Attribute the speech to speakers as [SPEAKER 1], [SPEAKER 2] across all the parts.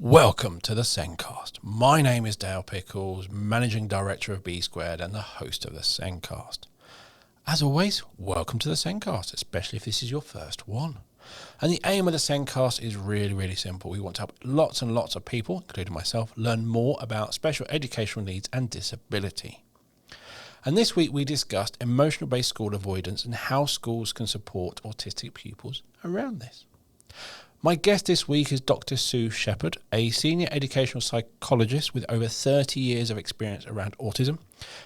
[SPEAKER 1] Welcome to the Sencast. My name is Dale Pickles, Managing Director of B Squared and the host of the Sencast. As always, welcome to the Sencast, especially if this is your first one. And the aim of the Sencast is really simple. We want to help lots and lots of people, including myself, learn more about special educational needs and disability. And this week we discussed emotional-based school avoidance and how schools can support autistic pupils around this. My guest this week is Dr. Sue Sheppard, a senior educational psychologist with over 30 years of experience around autism.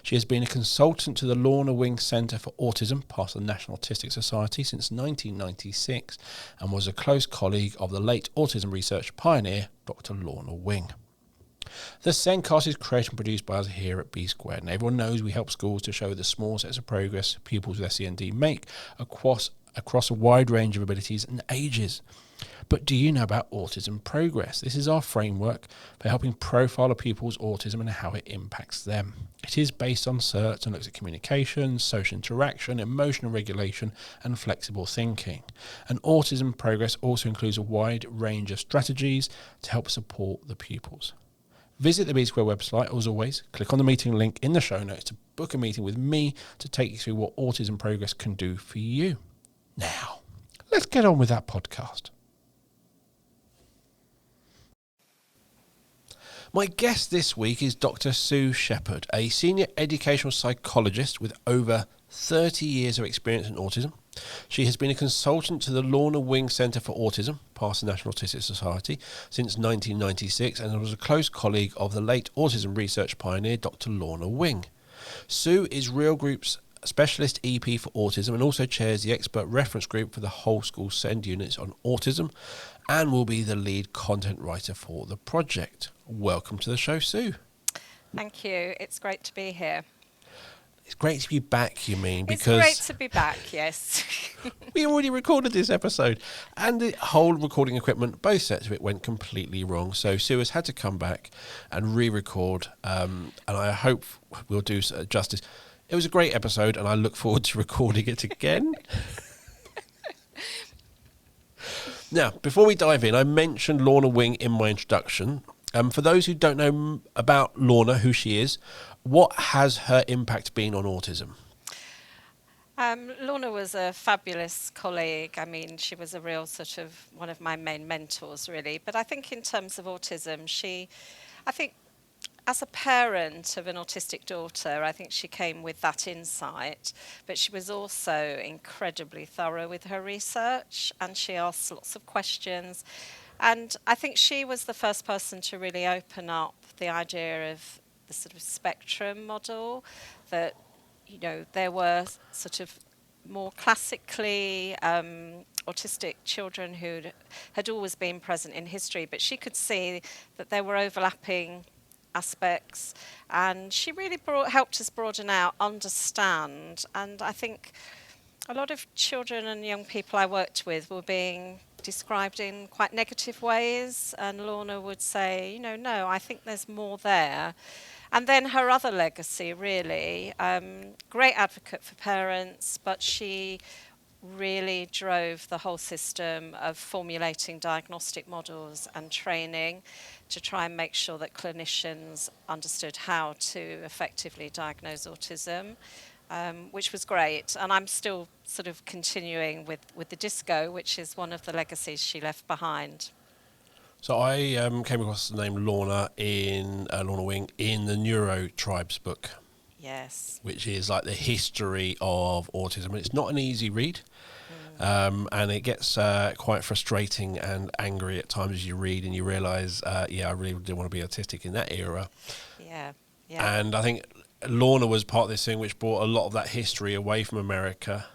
[SPEAKER 1] She has been a consultant to the Lorna Wing Centre for Autism, part of the National Autistic Society, since 1996, and was a close colleague of the late autism research pioneer, Dr. Lorna Wing. The Sencast is created and produced by us here at B Squared, and everyone knows we help schools to show the small sets of progress pupils with SEND make across a wide range of abilities and ages. But do you know about Autism Progress? This is our framework for helping profile a pupil's autism and how it impacts them. It is based on CERT and looks at communication, social interaction, emotional regulation, and flexible thinking. And Autism Progress also includes a wide range of strategies to help support the pupils. Visit the B Square website, as always, click on the meeting link in the show notes to book a meeting with me to take you through what Autism Progress can do for you. Now, let's get on with that podcast. My guest this week is Dr. Sue Sheppard, a senior educational psychologist with over 30 years of experience in autism. She has been a consultant to the Lorna Wing Centre for Autism, past the National Autistic Society, since 1996, and was a close colleague of the late autism research pioneer, Dr. Lorna Wing. Sue is Real Group's Specialist EP for Autism and also chairs the expert reference group for the whole school SEND units on autism and will be the lead content writer for the project. Welcome to the show, Sue.
[SPEAKER 2] Thank you. It's great to be here.
[SPEAKER 1] It's great to be back, you mean?
[SPEAKER 2] It's
[SPEAKER 1] because
[SPEAKER 2] great to be back, yes.
[SPEAKER 1] we already recorded this episode and the whole recording equipment, both sets of it, went completely wrong. So Sue has had to come back and re-record, and I hope we'll do justice. It was a great episode, and I look forward to recording it again. Now, before we dive in, I mentioned Lorna Wing in my introduction. For those who don't know about Lorna, who she is, what has her impact been on autism?
[SPEAKER 2] Lorna was a fabulous colleague. I mean, she was a real sort of one of my main mentors, really. But I think in terms of autism, as a parent of an autistic daughter, I think she came with that insight, but she was also incredibly thorough with her research, and she asked lots of questions. And I think she was the first person to really open up the idea of the sort of spectrum model, that, you know, there were sort of more classically autistic children who had always been present in history, but she could see that there were overlapping aspects, and she really helped us broaden out, understand. And I think a lot of children and young people I worked with were being described in quite negative ways, and Lorna would say, no, I think there's more there. And then her other legacy, really, great advocate for parents, but she really drove the whole system of formulating diagnostic models and training to try and make sure that clinicians understood how to effectively diagnose autism, which was great. And I'm still sort of continuing with the disco, which is one of the legacies she left behind.
[SPEAKER 1] So I came across the name Lorna Wing in the Neuro Tribes book.
[SPEAKER 2] Yes.
[SPEAKER 1] Which is like the history of autism. It's not an easy read. And it gets quite frustrating and angry at times as you read and you realise, I really didn't want to be autistic in that era.
[SPEAKER 2] Yeah.
[SPEAKER 1] And I think Lorna was part of this thing which brought a lot of that history away from America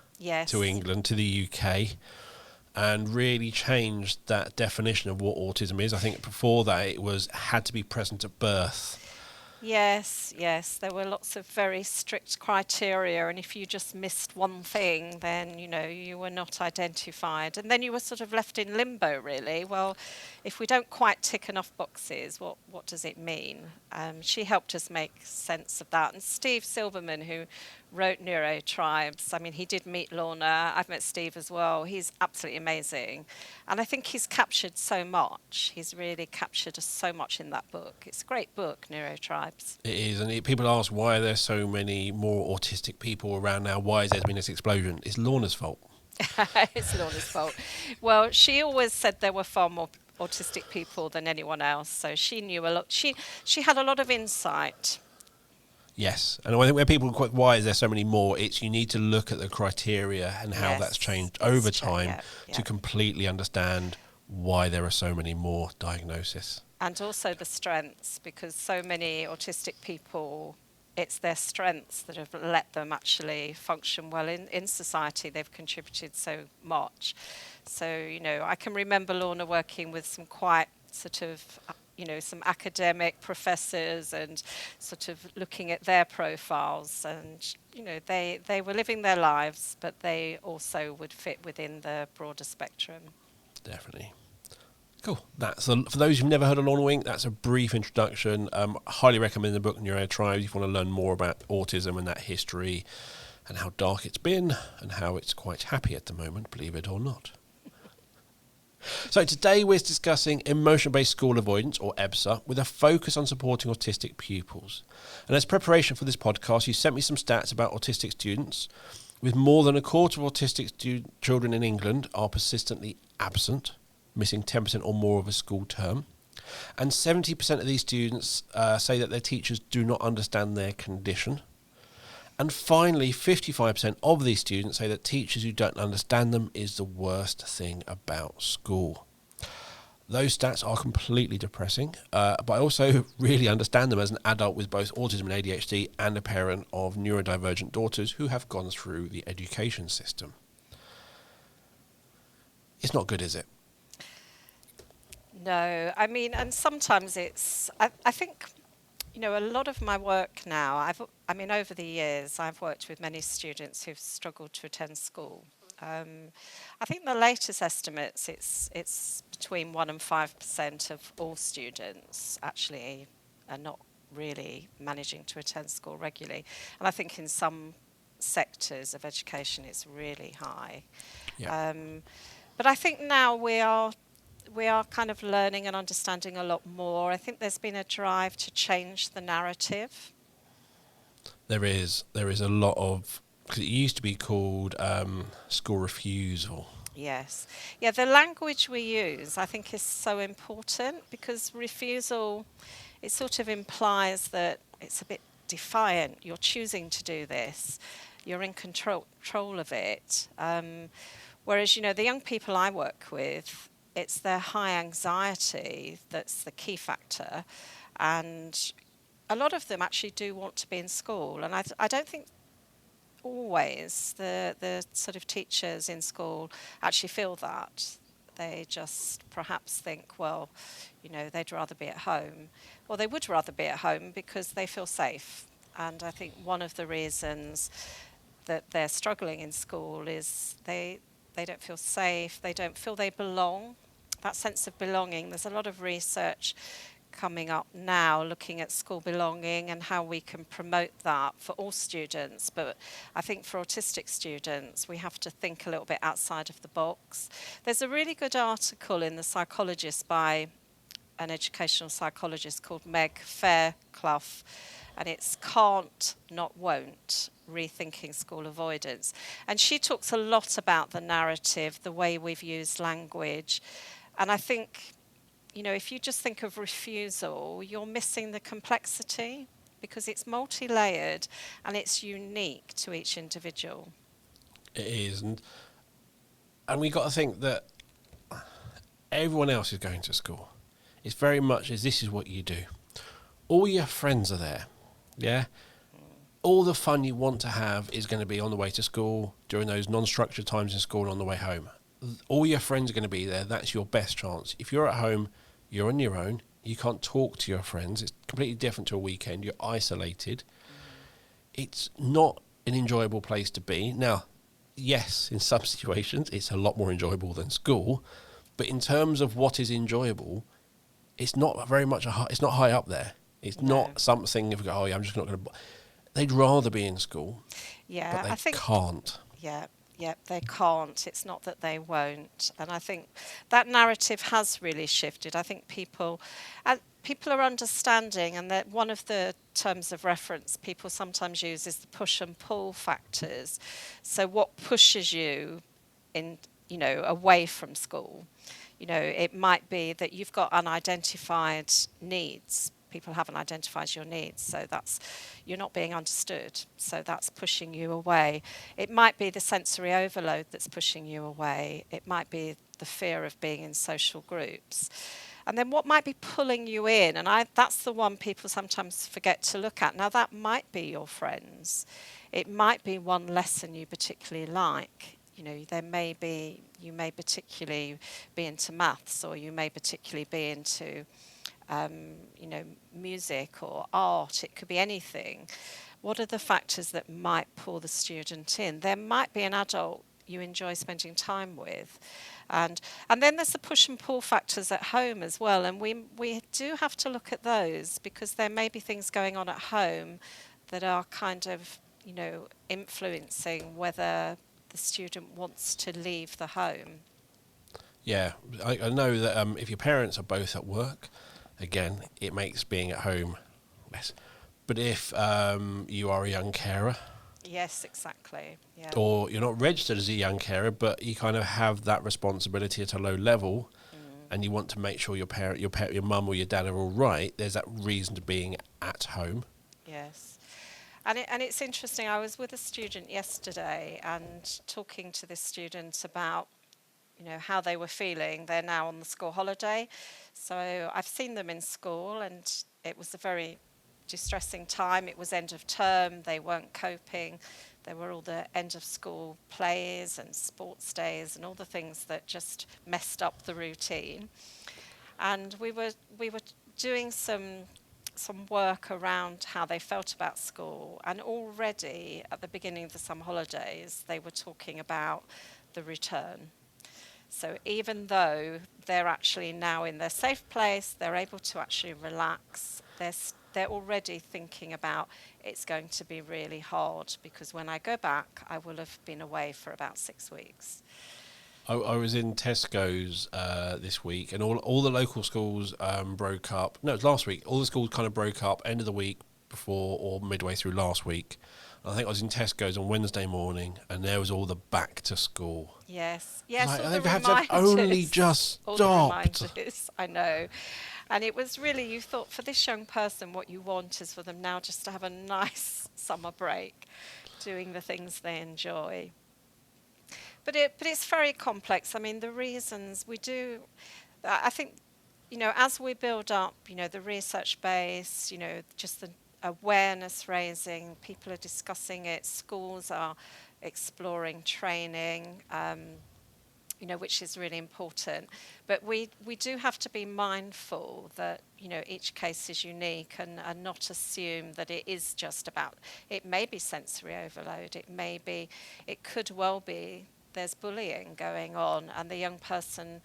[SPEAKER 1] to England, to the UK, and really changed that definition of what autism is. I think before that it had to be present at birth.
[SPEAKER 2] Yes, yes, there were lots of very strict criteria, and if you just missed one thing, then you were not identified, and then you were sort of left in limbo, really. Well, if we don't quite tick enough boxes, what does it mean? She helped us make sense of that, and Steve Silverman, who wrote Neurotribes, I mean, he did meet Lorna. I've met Steve as well. He's absolutely amazing, and I think he's captured so much. He's really captured us so much in that book. It's a great book, Neurotribes.
[SPEAKER 1] It is, and people ask why are there so many more autistic people around now? Why has there been this explosion? It's Lorna's fault.
[SPEAKER 2] It's Lorna's fault. Well, she always said there were far more autistic people than anyone else, so she knew a lot. She had a lot of insight.
[SPEAKER 1] Yes, and I think where people why is there so many more? It's you need to look at the criteria and how
[SPEAKER 2] Yes,
[SPEAKER 1] that's changed over
[SPEAKER 2] it's
[SPEAKER 1] time
[SPEAKER 2] yeah, yeah.
[SPEAKER 1] to completely understand why there are so many more diagnoses.
[SPEAKER 2] And also the strengths, because so many autistic people, it's their strengths that have let them actually function well in society. They've contributed so much. So, I can remember Lorna working with some quite sort of, some academic professors and sort of looking at their profiles. And, they were living their lives, but they also would fit within the broader spectrum.
[SPEAKER 1] Definitely. Cool. For those who've never heard of Lorna Wink, that's a brief introduction. I highly recommend the book Neurotribes if you want to learn more about autism and that history and how dark it's been and how it's quite happy at the moment, believe it or not. So today we're discussing Emotion-Based School Avoidance, or EBSA, with a focus on supporting autistic pupils. And as preparation for this podcast, you sent me some stats about autistic students. With more than a quarter of autistic children in England are persistently absent, missing 10% or more of a school term. And 70% of these students say that their teachers do not understand their condition. And finally, 55% of these students say that teachers who don't understand them is the worst thing about school. Those stats are completely depressing, but I also really understand them as an adult with both autism and ADHD and a parent of neurodivergent daughters who have gone through the education system. It's not good, is it?
[SPEAKER 2] No, I mean, and sometimes I think, a lot of my work now, over the years, I've worked with many students who've struggled to attend school. I think the latest estimates, it's between 1% and 5% of all students actually are not really managing to attend school regularly. And I think in some sectors of education, it's really high.
[SPEAKER 1] Yeah.
[SPEAKER 2] But I think now we are kind of learning and understanding a lot more. I think there's been a drive to change the narrative.
[SPEAKER 1] There is a lot of, because it used to be called school refusal.
[SPEAKER 2] Yes. Yeah, the language we use, I think, is so important, because refusal, it sort of implies that it's a bit defiant. You're choosing to do this. You're in control of it. Whereas, the young people I work with, it's their high anxiety that's the key factor. And a lot of them actually do want to be in school. And I don't think always the sort of teachers in school actually feel that. They just perhaps think, well, they'd rather be at home. Well, they would rather be at home because they feel safe. And I think one of the reasons that they're struggling in school is they don't feel safe, they don't feel they belong. That sense of belonging, there's a lot of research coming up now looking at school belonging and how we can promote that for all students. But I think for autistic students, we have to think a little bit outside of the box. There's a really good article in The Psychologist by an educational psychologist called Meg Fairclough, and it's Can't, Not Won't, Rethinking School Avoidance. And she talks a lot about the narrative, the way we've used language. And I think, if you just think of refusal, you're missing the complexity, because it's multi-layered and it's unique to each individual.
[SPEAKER 1] It is. And we got to think that everyone else is going to school. It's very much as this is what you do. All your friends are there. Yeah? All the fun you want to have is going to be on the way to school, during those non-structured times in school, and on the way home. All your friends are going to be there. That's your best chance. If you're at home, you're on your own. You can't talk to your friends. It's completely different to a weekend. You're isolated. It's not an enjoyable place to be. Now, yes, in some situations, it's a lot more enjoyable than school. But in terms of what is enjoyable, it's not very much it's not high up there. It's
[SPEAKER 2] No.
[SPEAKER 1] not something if you go, oh yeah, I'm just not going to. They'd rather be in school, but
[SPEAKER 2] Yeah,
[SPEAKER 1] they
[SPEAKER 2] I think,
[SPEAKER 1] can't.
[SPEAKER 2] yeah, yeah, they can't. It's not that they won't. And I think that narrative has really shifted. I think people are understanding, and that one of the terms of reference people sometimes use is the push and pull factors. So what pushes you in, away from school? It might be that you've got unidentified needs. People haven't identified your needs, so you're not being understood, so that's pushing you away. It might be the sensory overload that's pushing you away. It might be the fear of being in social groups. And then what might be pulling you in, and that's the one people sometimes forget to look at. Now, that might be your friends. It might be one lesson you particularly like. You may particularly be into maths, or you may particularly be into music or art. It could be anything. What are the factors that might pull the student in? There might be an adult you enjoy spending time with. And then there's the push and pull factors at home as well. And we do have to look at those, because there may be things going on at home that are kind of, influencing whether the student wants to leave the home.
[SPEAKER 1] Yeah, I know that if your parents are both at work, again, it makes being at home less. But if you are a young carer,
[SPEAKER 2] Yes, exactly. Yeah.
[SPEAKER 1] or you're not registered as a young carer, but you kind of have that responsibility at a low level, and you want to make sure your mum or your dad are all right, there's that reason to being at home.
[SPEAKER 2] Yes. And it's interesting. I was with a student yesterday and talking to this student about, how they were feeling. They're now on the school holiday. So I've seen them in school, and it was a very distressing time. It was end of term. They weren't coping. There were all the end of school plays and sports days and all the things that just messed up the routine. And we were doing some work around how they felt about school, and already at the beginning of the summer holidays they were talking about the return. So even though they're actually now in their safe place, they're able to actually relax, they're already thinking about, it's going to be really hard, because when I go back I will have been away for about 6 weeks.
[SPEAKER 1] I was in Tesco's this week, and all the local schools broke up. No, it was last week. All the schools kind of broke up end of the week before, or midway through last week. I think I was in Tesco's on Wednesday morning, and there was all the back to school.
[SPEAKER 2] Yes,
[SPEAKER 1] Like,
[SPEAKER 2] all
[SPEAKER 1] they've
[SPEAKER 2] the
[SPEAKER 1] had to have only
[SPEAKER 2] reminders.
[SPEAKER 1] just
[SPEAKER 2] All the
[SPEAKER 1] stopped.
[SPEAKER 2] reminders, I know. And it was really, you thought, for this young person, what you want is for them now just to have a nice summer break, doing the things they enjoy. But it's very complex. I mean, the reasons we do, I think, as we build up, the research base, just the awareness raising, people are discussing it, schools are exploring training, which is really important. But we do have to be mindful that, each case is unique, and not assume that it is just about, it may be sensory overload, it could well be there's bullying going on, and the young person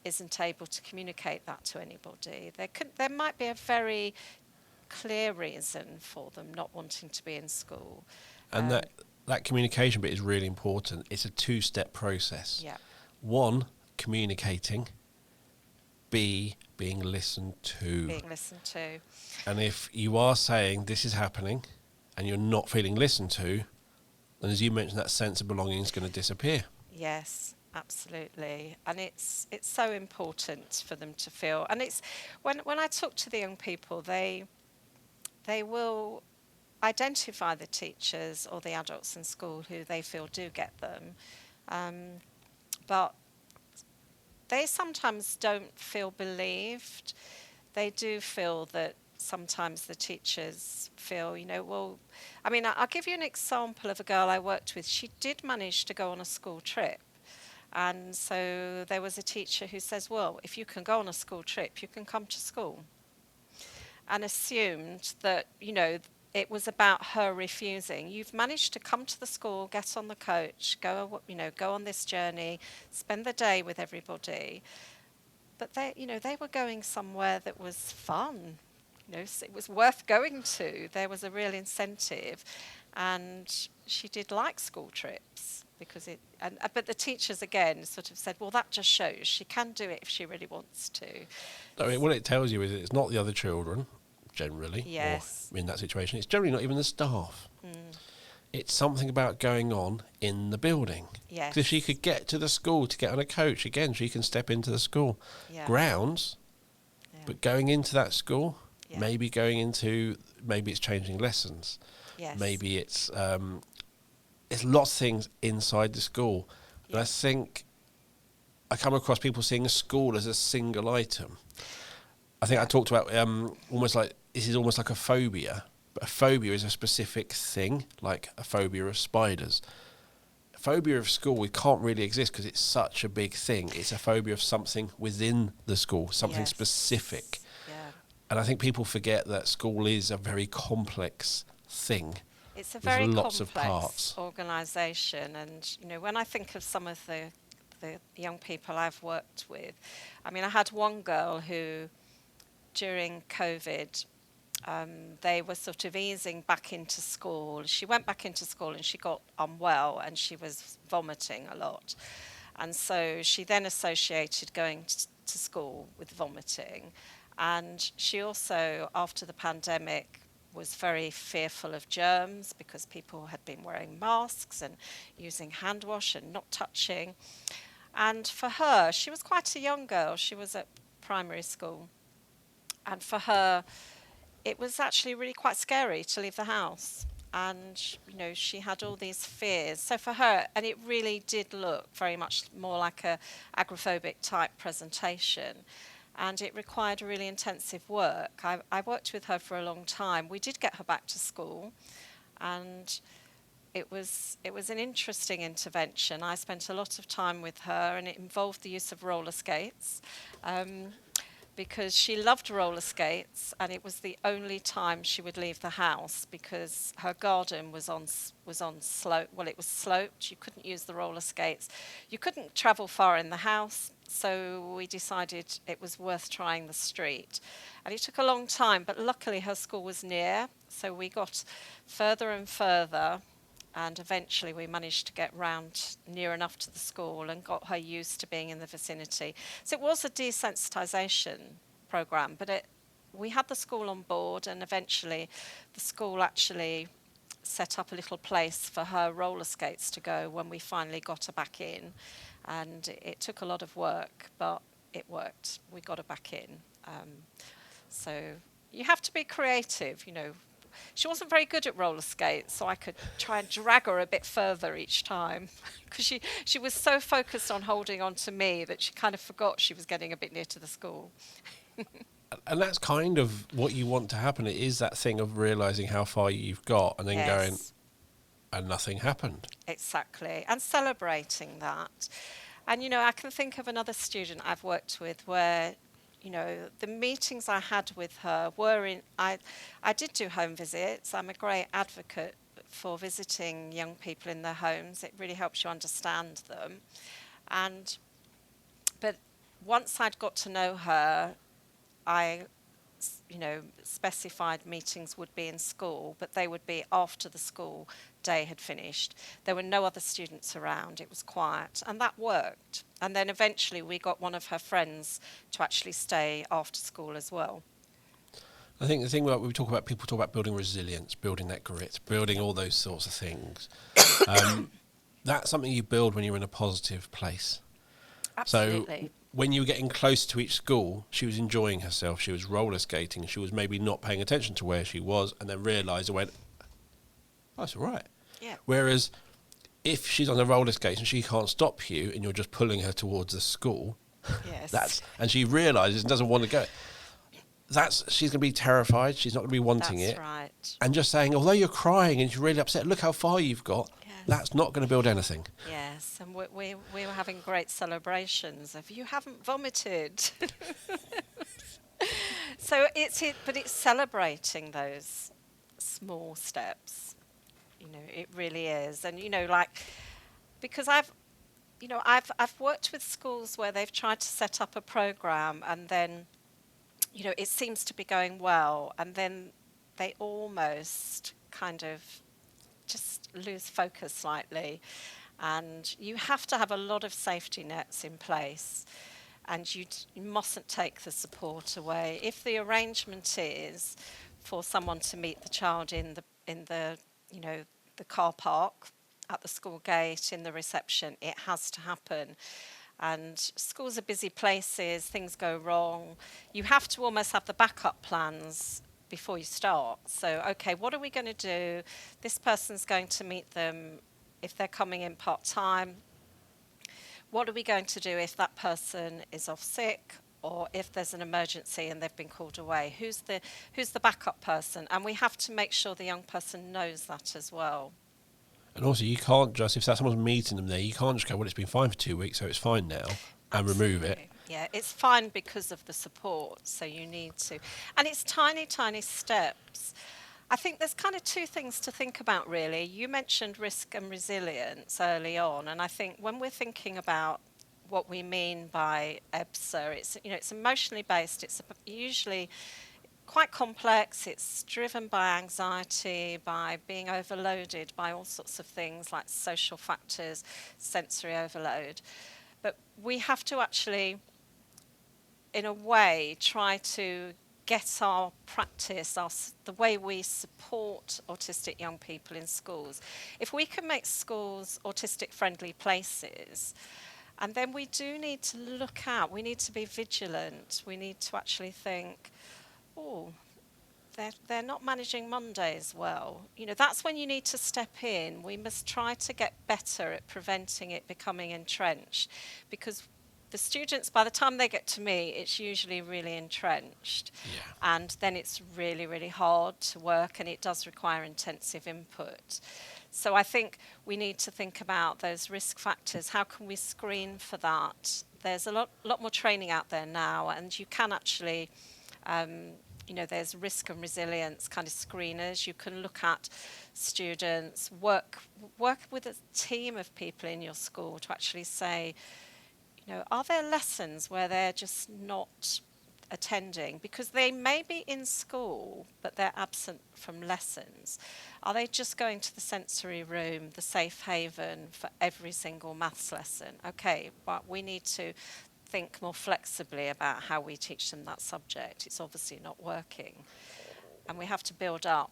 [SPEAKER 2] isn't able to communicate that to anybody. There might be a very clear reason for them not wanting to be in school.
[SPEAKER 1] And that communication bit is really important. It's a two-step process.
[SPEAKER 2] Yeah.
[SPEAKER 1] One, communicating. B, being listened to.
[SPEAKER 2] Being listened to.
[SPEAKER 1] And if you are saying this is happening and you're not feeling listened to, then as you mentioned, that sense of belonging is going to disappear.
[SPEAKER 2] Yes, absolutely. And it's so important for them to feel. And it's when I talk to the young people, they will identify the teachers or the adults in school who they feel do get them. But they sometimes don't feel believed. They do feel that sometimes the teachers feel, well, I mean, I'll give you an example of a girl I worked with. She did manage to go on a school trip, And so there was a teacher who says, well, if you can go on a school trip, you can come to school. And assumed that, it was about her refusing. You've managed to come to the school, get on the coach, go on this journey, spend the day with everybody. But they were going somewhere that was fun. It was worth going to. There was a real incentive, and she did like school trips because but the teachers again sort of said, well, that just shows she can do it if she really wants to.
[SPEAKER 1] I mean, what it tells you is it's not the other children, generally,
[SPEAKER 2] Yes.
[SPEAKER 1] or in that situation. It's generally not even the staff.
[SPEAKER 2] Mm.
[SPEAKER 1] It's something about going on in the building.
[SPEAKER 2] Yes.
[SPEAKER 1] Because if she could get to the school to get on a coach, again, she can step into the school grounds, but going into that school, maybe it's changing lessons.
[SPEAKER 2] Yes.
[SPEAKER 1] Maybe it's lots of things inside the school. And I think I come across people seeing a school as a single item. I think I talked about almost like this is almost like a phobia, but a phobia is a specific thing, like a phobia of spiders. A phobia of school, it can't really exist because it's such a big thing. It's a phobia of something within the school, something specific.
[SPEAKER 2] Yeah.
[SPEAKER 1] And I think people forget that school is a very complex thing.
[SPEAKER 2] It's a very
[SPEAKER 1] lots
[SPEAKER 2] complex
[SPEAKER 1] of parts.
[SPEAKER 2] organisation, and when I think of some of the young people I've worked with, I mean, I had one girl who, during COVID, they were sort of easing back into school. She went back into school and she got unwell and she was vomiting a lot. And so she then associated going to school with vomiting. And she also, after the pandemic, was very fearful of germs because people had been wearing masks and using hand wash and not touching. And for her, she was quite a young girl. She was at primary school. And for her, it was actually really quite scary to leave the house. And, she had all these fears. So for her, and it really did look very much more like a agoraphobic type presentation. And it required really intensive work. I worked with her for a long time. We did get her back to school, and it was an interesting intervention. I spent a lot of time with her, and it involved the use of roller skates, because she loved roller skates, and it was the only time she would leave the house because her garden was on slope. Well, it was sloped. You couldn't use the roller skates. You couldn't travel far in the house. So we decided it was worth trying the street. And it took a long time, but luckily her school was near. So we got further and further, and eventually we managed to get round near enough to the school and got her used to being in the vicinity. So it was a desensitisation programme, but we had the school on board, and eventually the school actually set up a little place for her roller skates to go when we finally got her back in. And it took a lot of work, but it worked. We got her back in. So you have to be creative, She wasn't very good at roller skates, so I could try and drag her a bit further each time because she was so focused on holding on to me that she kind of forgot she was getting a bit near to the school.
[SPEAKER 1] And that's kind of what you want to happen. It is that thing of realising how far you've got and then going, and nothing happened.
[SPEAKER 2] Exactly. And celebrating that. And, I can think of another student I've worked with where, the meetings I had with her were I did do home visits. I'm a great advocate for visiting young people in their homes. It really helps you understand them. But once I'd got to know her, I specified meetings would be in school, but they would be after the school day had finished. There were no other students around. It was quiet, and that worked. And then eventually we got one of her friends to actually stay after school as well.
[SPEAKER 1] I think the thing that people talk about building resilience, building that grit, building all those sorts of things. That's something you build when you're in a positive place.
[SPEAKER 2] Absolutely.
[SPEAKER 1] So when you were getting close to each school, she was enjoying herself. She was roller skating. She was maybe not paying attention to where she was, and then realised and went, "Oh, that's all right."
[SPEAKER 2] Yeah.
[SPEAKER 1] Whereas if she's on the roller skates and she can't stop you, and you're just pulling her towards the school,
[SPEAKER 2] yes,
[SPEAKER 1] and she realises and doesn't want to go, she's going to be terrified. She's not going to be wanting
[SPEAKER 2] that's
[SPEAKER 1] it.
[SPEAKER 2] Right.
[SPEAKER 1] And just saying, although you're crying and you're really upset, look how far you've got.
[SPEAKER 2] Yeah.
[SPEAKER 1] That's not going to build anything.
[SPEAKER 2] Yes, and we were having great celebrations of you haven't vomited. So but it's celebrating those small steps. It really is. And like, because I've worked with schools where they've tried to set up a program, and then it seems to be going well, and then they almost kind of just lose focus slightly. And you have to have a lot of safety nets in place, and you mustn't take the support away. If the arrangement is for someone to meet the child in the the car park, at the school gate, in the reception, it has to happen. And schools are busy places, things go wrong. You have to almost have the backup plans before you start. So, okay, what are we going to do? This person's going to meet them if they're coming in part-time. What are we going to do if that person is off sick, or if there's an emergency and they've been called away? Who's the backup person? And we have to make sure the young person knows that as well.
[SPEAKER 1] And also, you can't just, if someone's meeting them there, you can't just go, well, it's been fine for 2 weeks, so it's fine now, and remove it.
[SPEAKER 2] Yeah, it's fine because of the support, so you need to. And it's tiny, tiny steps. I think there's kind of two things to think about, really. You mentioned risk and resilience early on, and I think when we're thinking about what we mean by EBSA, it's emotionally based. It's usually quite complex. It's driven by anxiety, by being overloaded by all sorts of things like social factors, sensory overload. But we have to actually, in a way, try to get our practice, the way we support autistic young people in schools. If we can make schools autistic-friendly places, and then we do need to look out, we need to be vigilant, we need to actually think, oh, they're not managing Mondays well. That's when you need to step in. We must try to get better at preventing it becoming entrenched, because the students, by the time they get to me, it's usually really entrenched.
[SPEAKER 1] Yeah.
[SPEAKER 2] And then it's really, really hard to work, and it does require intensive input. So I think we need to think about those risk factors. How can we screen for that? There's a lot more training out there now, and you can actually, there's risk and resilience kind of screeners. You can look at students, work with a team of people in your school to actually say, are there lessons where they're just not attending? Because they may be in school, but they're absent from lessons. Are they just going to the sensory room, the safe haven, for every single maths lesson? Okay, but we need to think more flexibly about how we teach them that subject. It's obviously not working. And we have to build up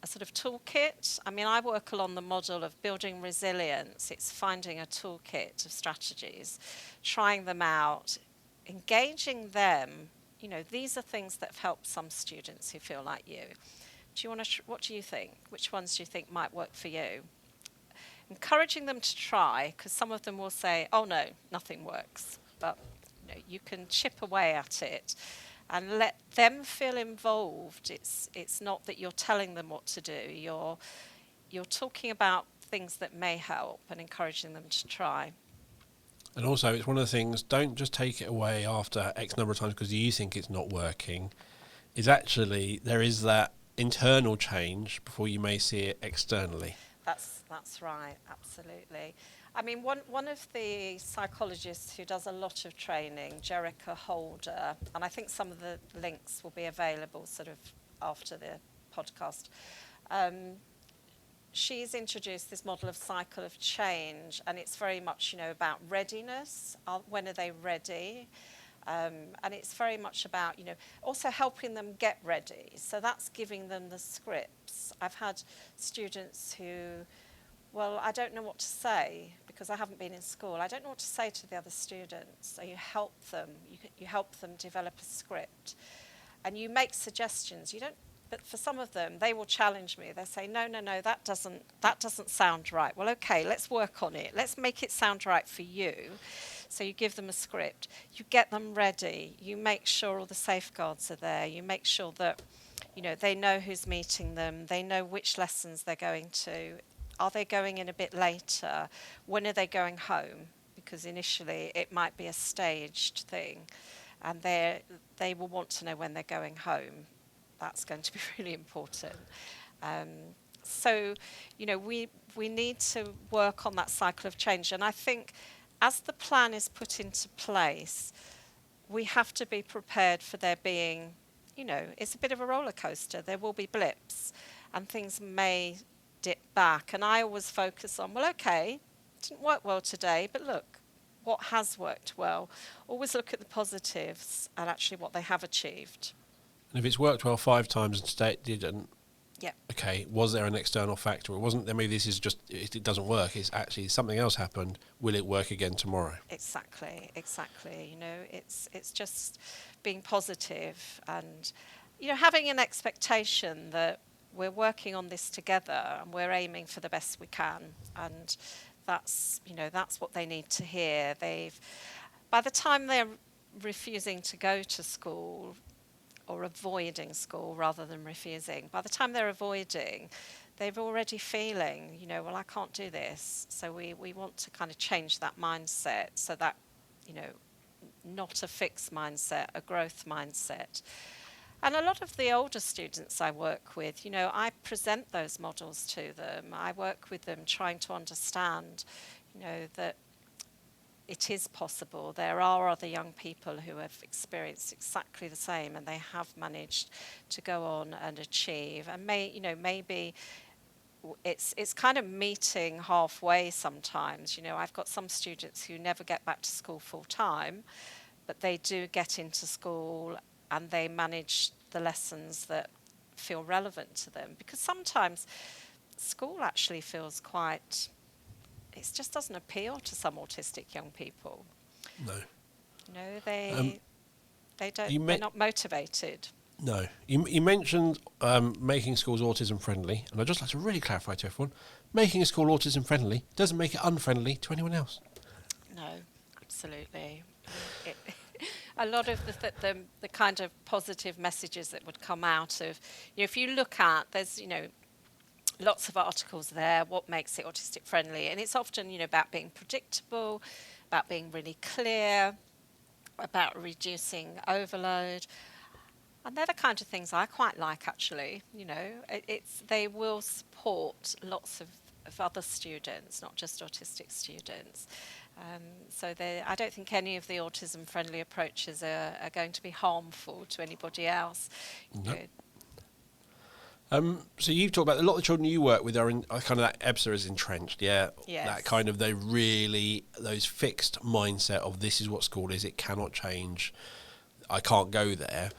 [SPEAKER 2] a sort of toolkit. I mean, I work along the model of building resilience. It's finding a toolkit of strategies, trying them out, engaging them. These are things that have helped some students who feel like you. What do you think? Which ones do you think might work for you? Encouraging them to try, because some of them will say, oh no, nothing works. But you can chip away at it and let them feel involved. It's not that you're telling them what to do. You're talking about things that may help and encouraging them to try.
[SPEAKER 1] And also, it's one of the things, don't just take it away after X number of times because you think it's not working. Is actually, there is that internal change before you may see it externally.
[SPEAKER 2] That's right, absolutely. I mean, one of the psychologists who does a lot of training, Jerica Holder, and I think some of the links will be available sort of after the podcast, she's introduced this model of cycle of change, and it's very much, about readiness. When are they ready? And it's very much about, also helping them get ready. So that's giving them the scripts. I've had students who, well, I don't know what to say because I haven't been in school. I don't know what to say to the other students. So you help them. You help them develop a script, and you make suggestions. You don't. But for some of them, they will challenge me. They say, no, that doesn't sound right. Well, okay, let's work on it. Let's make it sound right for you. So you give them a script. You get them ready. You make sure all the safeguards are there. You make sure that, they know who's meeting them. They know which lessons they're going to. Are they going in a bit later? When are they going home? Because initially it might be a staged thing, and they will want to know when they're going home. That's going to be really important. Um, so, we need to work on that cycle of change. And I think as the plan is put into place, we have to be prepared for there being, it's a bit of a roller coaster. There will be blips and things may dip back. And I always focus on, well, okay, it didn't work well today, but look, what has worked well. Always look at the positives and actually what they have achieved.
[SPEAKER 1] And if it's worked well 5 times and today it didn't,
[SPEAKER 2] Yeah.
[SPEAKER 1] okay, was there an external factor? It wasn't, maybe this is just, it doesn't work. It's actually something else happened. Will it work again tomorrow?
[SPEAKER 2] Exactly. It's just being positive and, having an expectation that we're working on this together and we're aiming for the best we can. And that's what they need to hear. By the time they're refusing to go to school, or avoiding school rather than refusing, by the time they're avoiding, they're already feeling, well, I can't do this. So we want to kind of change that mindset so that, not a fixed mindset, a growth mindset. And a lot of the older students I work with, I present those models to them. I work with them trying to understand, that it is possible. There are other young people who have experienced exactly the same and they have managed to go on and achieve. And maybe it's kind of meeting halfway sometimes. I've got some students who never get back to school full time, but they do get into school and they manage the lessons that feel relevant to them. Because sometimes school actually feels quite... it just doesn't appeal to some autistic young people.
[SPEAKER 1] No.
[SPEAKER 2] They don't. They're not motivated.
[SPEAKER 1] No. You mentioned making schools autism friendly, and I'd just like to really clarify to everyone: making a school autism friendly doesn't make it unfriendly to anyone else.
[SPEAKER 2] No, absolutely. A lot of the kind of positive messages that would come out of, if you look at, there's lots of articles there, what makes it autistic friendly, and it's often about being predictable, about being really clear, about reducing overload, and they're the kind of things I quite like actually. They will support lots of other students, not just autistic students. So I don't think any of the autism friendly approaches are going to be harmful to anybody else.
[SPEAKER 1] Nope. So you've talked about a lot of the children you work with are in kind of that EBSA is entrenched, yeah?
[SPEAKER 2] Yes.
[SPEAKER 1] That kind of, those fixed mindset of this is what school is, it cannot change, I can't go there.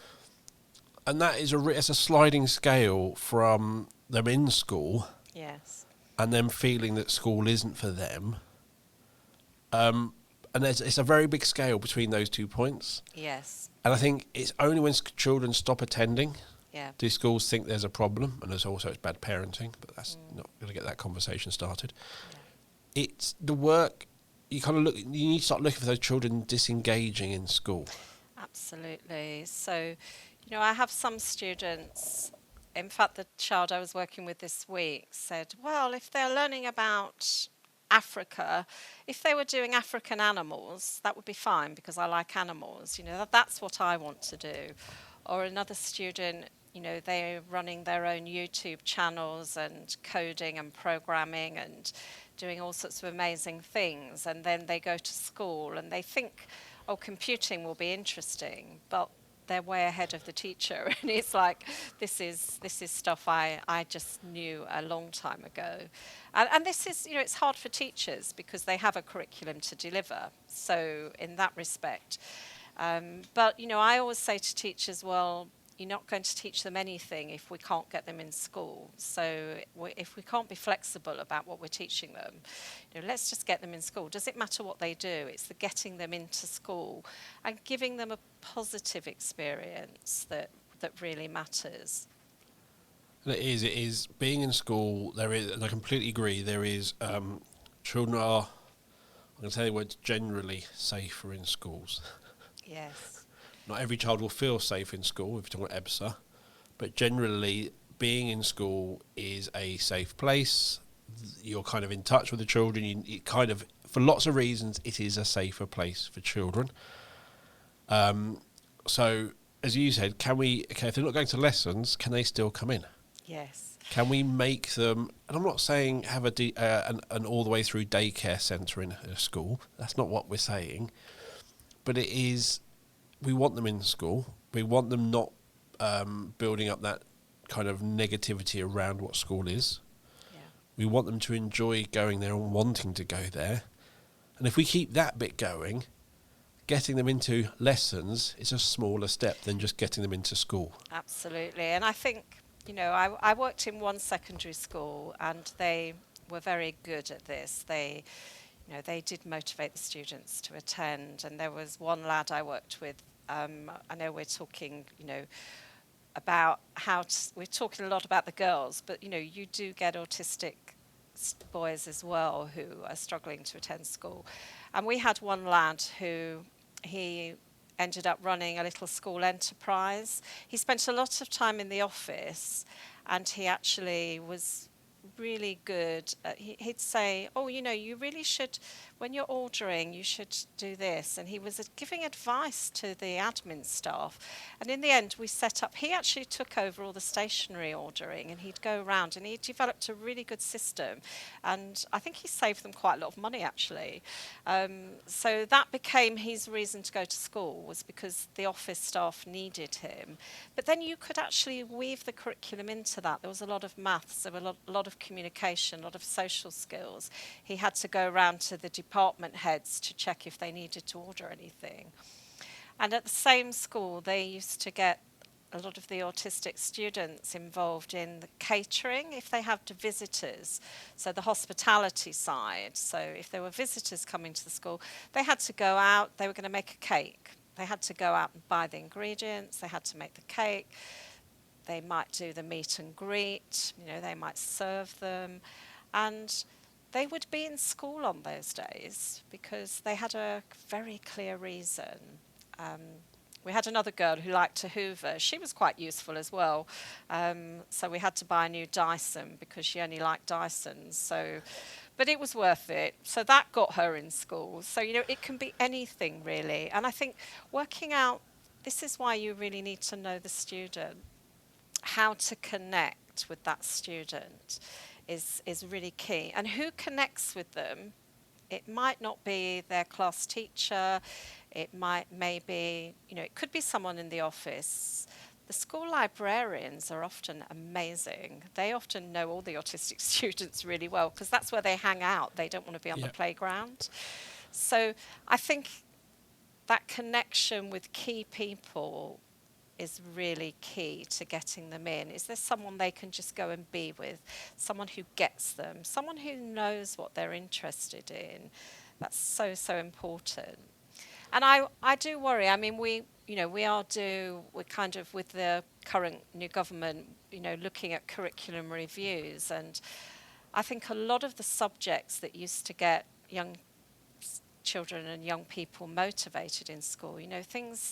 [SPEAKER 1] And that is it's a sliding scale from them in school.
[SPEAKER 2] Yes.
[SPEAKER 1] And them feeling that school isn't for them. And it's a very big scale between those 2 points.
[SPEAKER 2] Yes.
[SPEAKER 1] And I think it's only when children stop attending...
[SPEAKER 2] yeah.
[SPEAKER 1] do schools think there's a problem? And there's also it's bad parenting, but that's not going to get that conversation started. Yeah. It's the work, you need to start looking for those children disengaging in school.
[SPEAKER 2] Absolutely. So, I have some students, in fact, the child I was working with this week said, well, if they're learning about Africa, if they were doing African animals, that would be fine because I like animals. That's what I want to do. Or another student, they're running their own YouTube channels and coding and programming and doing all sorts of amazing things. And then they go to school and they think, oh, computing will be interesting, but they're way ahead of the teacher. And it's like, this is stuff I just knew a long time ago. And this is, it's hard for teachers because they have a curriculum to deliver. So in that respect, but, I always say to teachers, well, you're not going to teach them anything if we can't get them in school. So if we can't be flexible about what we're teaching them, let's just get them in school. Does it matter what they do? It's the getting them into school and giving them a positive experience that really matters.
[SPEAKER 1] And it is being in school. There is, and I completely agree. There is children are, I'm going to say the words, generally safer in schools.
[SPEAKER 2] Yes.
[SPEAKER 1] Not every child will feel safe in school, if you're talking about EBSA, but generally being in school is a safe place. you're kind of in touch with the children. You kind of, for lots of reasons, it is a safer place for children. So, as you said, if they're not going to lessons, can they still come in?
[SPEAKER 2] Yes.
[SPEAKER 1] Can we make them, and I'm not saying have an all the way through daycare centre in a school. That's not what we're saying. But it is, we want them in school. We want them not building up that kind of negativity around what school is.
[SPEAKER 2] Yeah.
[SPEAKER 1] We want them to enjoy going there and wanting to go there. And if we keep that bit going, getting them into lessons is a smaller step than just getting them into school.
[SPEAKER 2] Absolutely. And I think, I worked in one secondary school and they were very good at this. They did motivate the students to attend. And there was one lad I worked with, I know we're talking, about we're talking a lot about the girls, but, you do get autistic boys as well who are struggling to attend school. And we had one lad who, he ended up running a little school enterprise. He spent a lot of time in the office and he actually was really good. He'd say, you really should, when you're ordering, you should do this. And he was giving advice to the admin staff. And in the end, we set up, he actually took over all the stationery ordering and he'd go around and he developed a really good system. And I think he saved them quite a lot of money, actually. So that became his reason to go to school, was because the office staff needed him. But then you could actually weave the curriculum into that. There was a lot of maths, there were a lot of communication, a lot of social skills. He had to go around to the department heads to check if they needed to order anything. And at the same school, they used to get a lot of the autistic students involved in the catering if they had visitors, so the hospitality side. So if there were visitors coming to the school, they had to go out, they were going to make a cake. They had to go out and buy the ingredients, they had to make the cake. They might do the meet and greet, they might serve them. And they would be in school on those days because they had a very clear reason. We had another girl who liked to hoover. She was quite useful as well. So we had to buy a new Dyson because she only liked Dysons. But it was worth it. So that got her in school. So, it can be anything really. And I think working out, this is why you really need to know the student. How to connect with that student is really key. And who connects with them? It might not be their class teacher. It it could be someone in the office. The school librarians are often amazing. They often know all the autistic students really well because that's where they hang out. They don't want to be on the playground. So I think that connection with key people is really key to getting them in. Is there someone they can just go and be with? Someone who gets them, someone who knows what they're interested in. That's so, so important. And I do worry. I mean, we're kind of with the current new government, looking at curriculum reviews. And I think a lot of the subjects that used to get young children and young people motivated in school,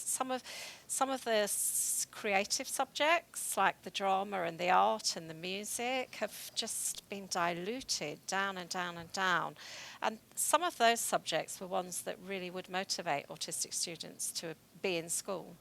[SPEAKER 2] some of the creative subjects like the drama and the art and the music have just been diluted down and down and down. And some of those subjects were ones that really would motivate autistic students to be in school.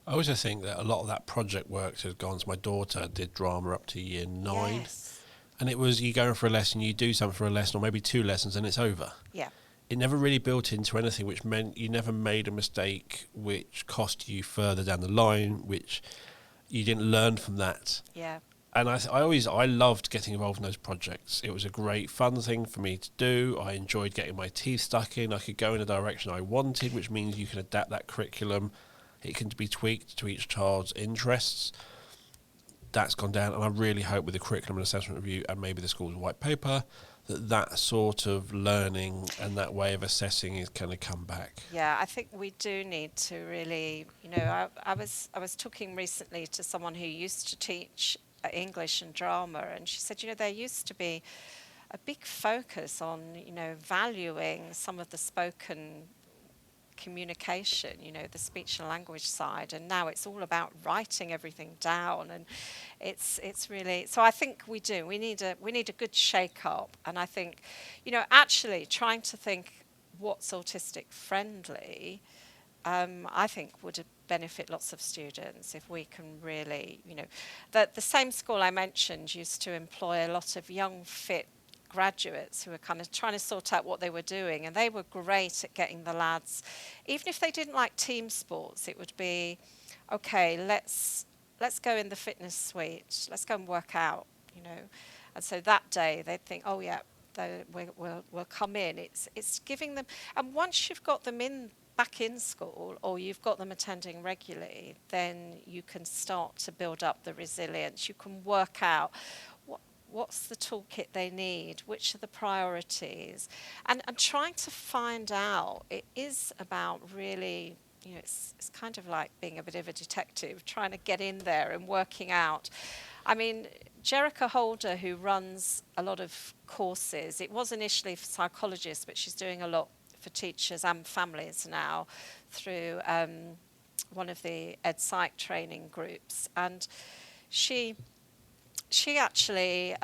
[SPEAKER 1] I also think that a lot of that project work has gone. So my daughter did drama up to year 9.
[SPEAKER 2] Yes.
[SPEAKER 1] And it was, you go for a lesson, you do something for a lesson or maybe 2 lessons and it's over.
[SPEAKER 2] Yeah.
[SPEAKER 1] It never really built into anything, which meant you never made a mistake which cost you further down the line, which you didn't learn from that.
[SPEAKER 2] Yeah.
[SPEAKER 1] And I loved getting involved in those projects. It was a great fun thing for me to do. I enjoyed getting my teeth stuck in. I could go in a direction I wanted, which means you can adapt that curriculum. It can be tweaked to each child's interests. That's gone down, and I really hope with the curriculum and assessment review and maybe the school's white paper that sort of learning and that way of assessing is going to come back.
[SPEAKER 2] Yeah, I think we do need to really, I was talking recently to someone who used to teach English and drama, and she said, there used to be a big focus on, valuing some of the spoken communication, the speech and language side, and now it's all about writing everything down, and it's really, so I think we need a good shake up. And I think, actually trying to think what's autistic friendly, I think would benefit lots of students if we can really, the same school I mentioned used to employ a lot of young, fit graduates who were kind of trying to sort out what they were doing, and they were great at getting the lads, even if they didn't like team sports, it would be, okay, let's go in the fitness suite, let's go and work out, and so that day they'd think, oh yeah, we'll come in. It's giving them, and once you've got them back in school, or you've got them attending regularly, then you can start to build up the resilience. You can work out what's the toolkit they need, which are the priorities, and trying to find out. It is about really, it's kind of like being a bit of a detective, trying to get in there and working out. I mean, Jerica Holder, who runs a lot of courses, it was initially for psychologists, but she's doing a lot for teachers and families now through one of the Ed Psych training groups, and she actually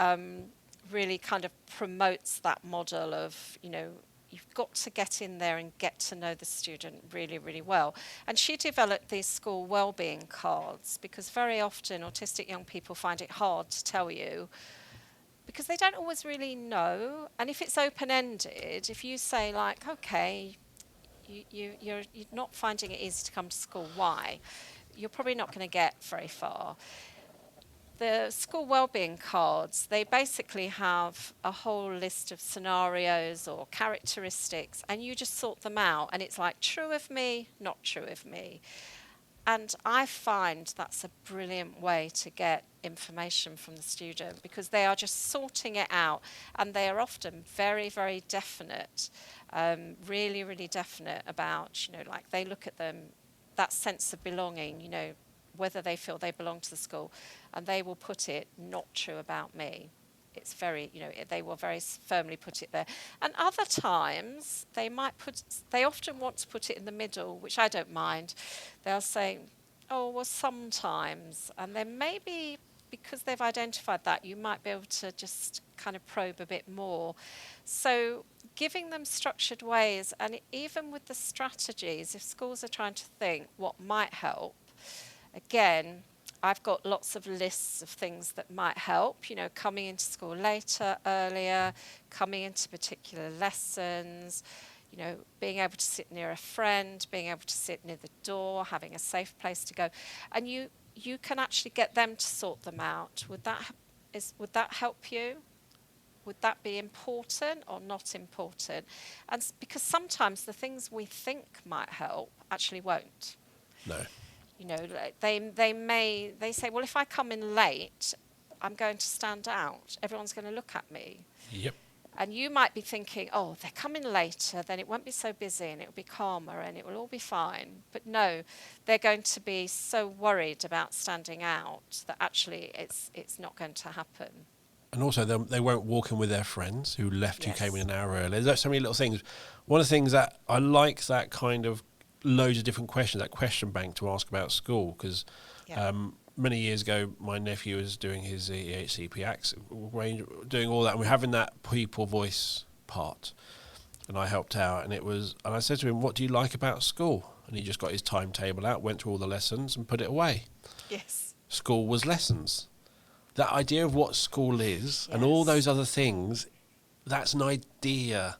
[SPEAKER 2] really kind of promotes that model of, you've got to get in there and get to know the student really, really well. And she developed these school wellbeing cards, because very often autistic young people find it hard to tell you, because they don't always really know. And if it's open-ended, if you say like, okay, you're not finding it easy to come to school, why? You're probably not going to get very far. The school wellbeing cards, they basically have a whole list of scenarios or characteristics, and you just sort them out, and it's like, true of me, not true of me. And I find that's a brilliant way to get information from the student, because they are just sorting it out, and they are often very, very definite, really, really definite about, like they look at them, that sense of belonging, whether they feel they belong to the school, and they will put it, not true about me. It's very, they will very firmly put it there. And other times, they often want to put it in the middle, which I don't mind. They'll say, oh, well, sometimes. And then maybe because they've identified that, you might be able to just kind of probe a bit more. So giving them structured ways, and even with the strategies, if schools are trying to think what might help, again, I've got lots of lists of things that might help, coming into school later, earlier, coming into particular lessons, being able to sit near a friend, being able to sit near the door, having a safe place to go. And you can actually get them to sort them out. Would that help you? Would that be important or not important? And because sometimes the things we think might help actually won't.
[SPEAKER 1] No.
[SPEAKER 2] They say, well, if I come in late, I'm going to stand out. Everyone's going to look at me.
[SPEAKER 1] Yep.
[SPEAKER 2] And you might be thinking, oh, they're coming later, then it won't be so busy and it will be calmer and it will all be fine. But no, they're going to be so worried about standing out that actually it's not going to happen.
[SPEAKER 1] And also, they won't walk in with their friends who left,
[SPEAKER 2] Yes.
[SPEAKER 1] who came in an hour early. There's so many little things. One of the things that I like, that kind of loads of different questions, that question bank to ask about school, because many years ago my nephew was doing his EHCP range, doing all that, and we're having that people voice part, and I helped out, and I said to him, what do you like about school? And he just got his timetable out, went through all the lessons and put it away.
[SPEAKER 2] Yes.
[SPEAKER 1] School was lessons. That idea of what school is, and all those other things, that's an idea.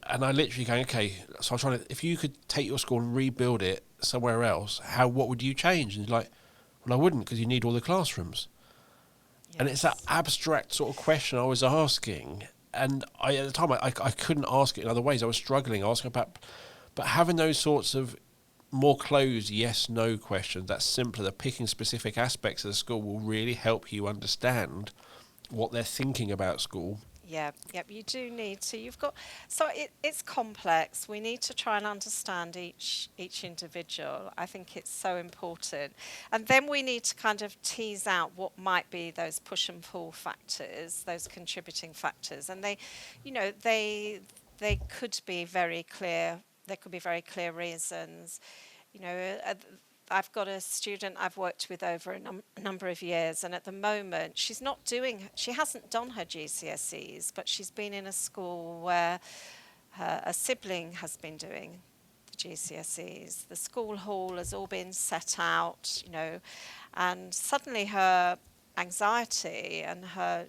[SPEAKER 1] And I literally going, okay, so I'm trying to, if you could take your school and rebuild it somewhere else, what would you change? And he's like, well, I wouldn't, because you need all the classrooms. Yes. And it's that abstract sort of question I was asking. And at the time, I couldn't ask it in other ways. I was struggling asking about, but having those sorts of more closed yes, no questions, that's simpler. The picking specific aspects of the school will really help you understand what they're thinking about school.
[SPEAKER 2] Yep, you do need to. It's complex. We need to try and understand each individual. I think it's so important. And then we need to kind of tease out what might be those push and pull factors, those contributing factors. And they could be very clear there could be very clear reasons. You know, I've got a student I've worked with over a number of years, and at the moment she hasn't done her GCSEs, but she's been in a school where a sibling has been doing the GCSEs. The school hall has all been set out, you know, and suddenly her anxiety and her,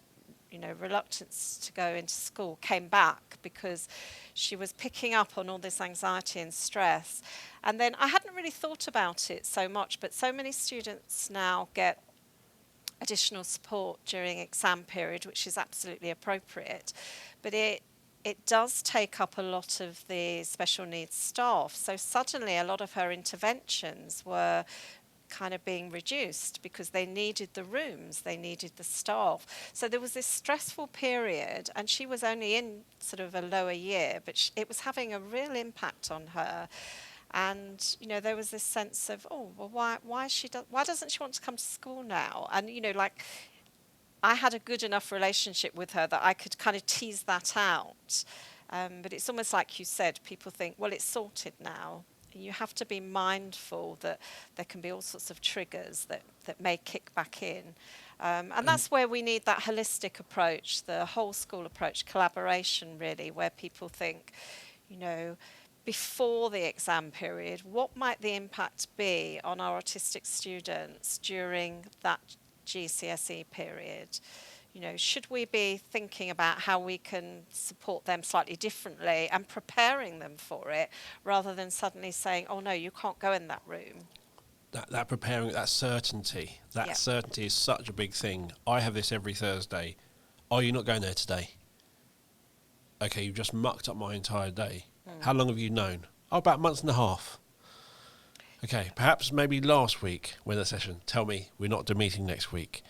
[SPEAKER 2] you know, reluctance to go into school came back because she was picking up on all this anxiety and stress. And then I hadn't really thought about it so much, but so many students now get additional support during exam period, which is absolutely appropriate. But it does take up a lot of the special needs staff. So suddenly a lot of her interventions were kind of being reduced because they needed the rooms, they needed the staff. So there was this stressful period, and she was only in sort of a lower year, but it was having a real impact on her. And you know, there was this sense of, oh well, why doesn't she want to come to school now? And you know, like, I had a good enough relationship with her that I could kind of tease that out. But it's almost like you said, people think, well, it's sorted now. You have to be mindful that there can be all sorts of triggers that may kick back in. And that's where we need that holistic approach, the whole school approach, collaboration really, where people think, you know, before the exam period, what might the impact be on our autistic students during that GCSE period? You know, should we be thinking about how we can support them slightly differently and preparing them for it, rather than suddenly saying, oh no, you can't go in that room?
[SPEAKER 1] That preparing, that certainty is such a big thing. I have this every Thursday. Oh, you're not going there today? Okay, you've just mucked up my entire day. How long have you known? Oh, about a month and a half. Okay, perhaps maybe last week when the session, tell me we're not meeting next week.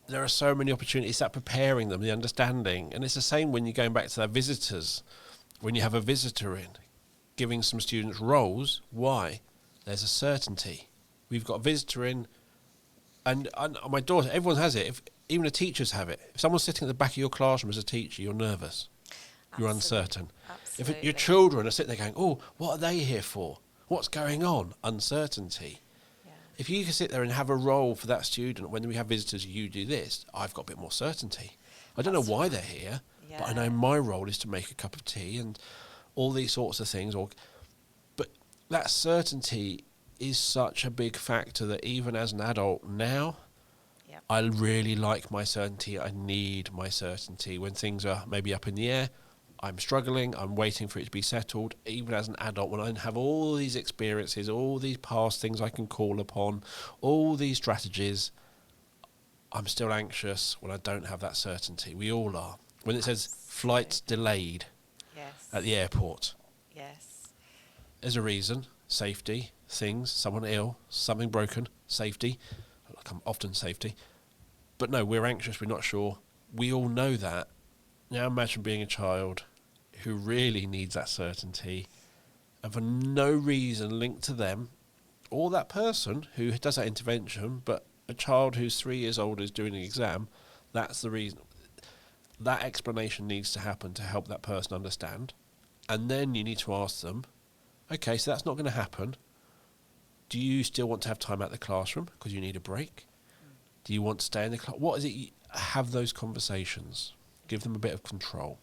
[SPEAKER 1] There are so many opportunities, that preparing them, the understanding. And it's the same when you're going back to their visitors. When you have a visitor in, giving some students roles. Why? There's a certainty. We've got a visitor in, and my daughter, everyone has it. Even the teachers have it. If someone's sitting at the back of your classroom as a teacher, you're nervous. You're uncertain.
[SPEAKER 2] Absolutely.
[SPEAKER 1] If your children are sitting there going, oh, what are they here for? What's going on? Uncertainty. If you can sit there and have a role for that student, when we have visitors, you do this, I've got a bit more certainty. I don't know why they're here, but I know my role is to make a cup of tea and all these sorts of things. But that certainty is such a big factor that even as an adult now, I really like my certainty. I need my certainty. When things are maybe up in the air, I'm struggling, I'm waiting for it to be settled. Even as an adult, when I have all these experiences, all these past things I can call upon, all these strategies, I'm still anxious when I don't have that certainty. We all are. When it says flights delayed at the airport, there's a reason. Safety, things, someone ill, something broken, safety, often safety. But no, we're anxious, we're not sure. We all know that. Now imagine being a child who really needs that certainty, and for no reason linked to them or that person who does that intervention, but a child who's 3 years old is doing an exam, that's the reason. That explanation needs to happen to help that person understand. And then you need to ask them, okay, so that's not going to happen. Do you still want to have time out of the classroom because you need a break? Do you want to stay in the class? What is it? Have those conversations. Give them a bit of control.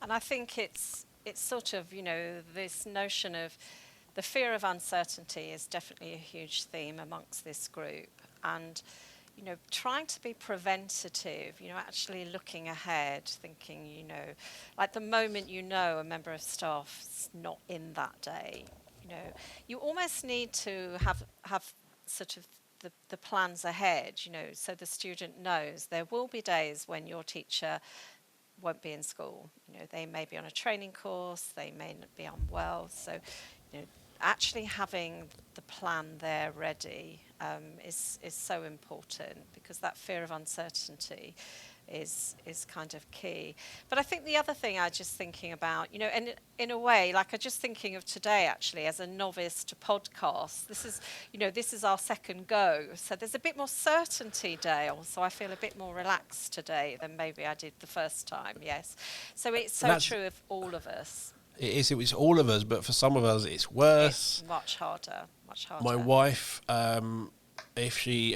[SPEAKER 2] And I think it's sort of, you know, this notion of the fear of uncertainty is definitely a huge theme amongst this group. And, you know, trying to be preventative, you know, actually looking ahead, thinking, you know, like the moment you know a member of staff's not in that day, you know, you almost need to have sort of the plans ahead, you know, so the student knows there will be days when your teacher won't be in school. You know, they may be on a training course, they may not be unwell. So, you know, actually having the plan there ready is so important, because that fear of uncertainty is kind of key. But I think the other thing I'm just thinking about, you know, and in a way, like I'm just thinking of today actually as a novice to podcasts. This is, you know, this is our second go. So there's a bit more certainty, Dale. So I feel a bit more relaxed today than maybe I did the first time, yes. So it's so true of all of us.
[SPEAKER 1] It was all of us, but for some of us, it's worse.
[SPEAKER 2] It's much harder, much harder.
[SPEAKER 1] My wife, if she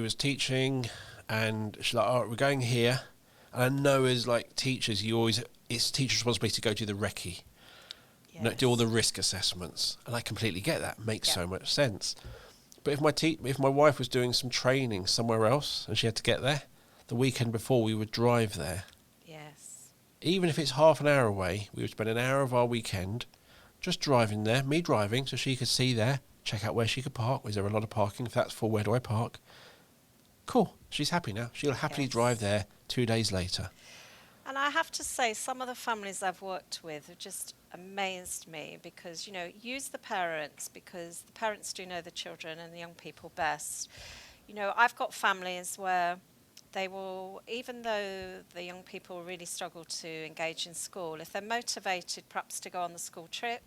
[SPEAKER 1] was teaching, and she's like, "All right, we're going here," and I know as like teachers, it's teacher's responsibility to go do the recce, do all the risk assessments, and I completely get that. Makes so much sense. But if my wife was doing some training somewhere else and she had to get there, the weekend before we would drive there.
[SPEAKER 2] Yes.
[SPEAKER 1] Even if it's half an hour away, we would spend an hour of our weekend just driving there, me driving, so she could see there, check out where she could park. Is there a lot of parking? If that's full, where do I park? Cool. She's happy now. She'll happily drive there 2 days later.
[SPEAKER 2] And I have to say, some of the families I've worked with have just amazed me because, use the parents, because the parents do know the children and the young people best. I've got families where they will, even though the young people really struggle to engage in school, if they're motivated perhaps to go on the school trip,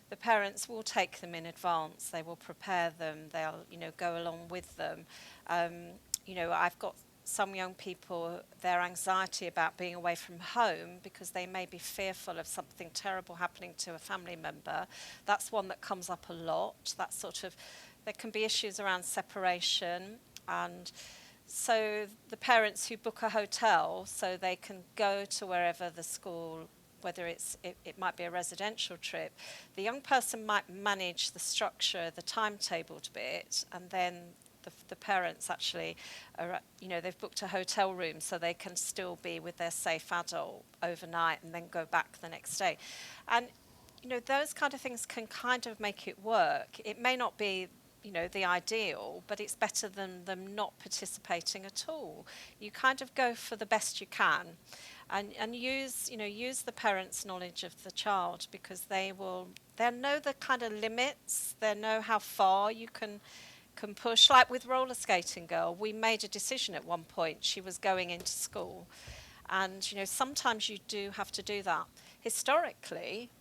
[SPEAKER 2] the parents will take them in advance. They will prepare them. They'll, go along with them. I've got some young people, their anxiety about being away from home because they may be fearful of something terrible happening to a family member. That's one that comes up a lot. There can be issues around separation, and so the parents who book a hotel so they can go to wherever the school, whether it might be a residential trip, the young person might manage the structure, the timetable a bit, and then the parents actually are, they've booked a hotel room so they can still be with their safe adult overnight and then go back the next day. And, those kind of things can kind of make it work. It may not be, the ideal, but it's better than them not participating at all. You kind of go for the best you can and use the parents' knowledge of the child, because they'll know the kind of limits, they'll know how far you can push. Like with roller skating girl, we made a decision at one point. She was going into school, and sometimes you do have to do that. Historically,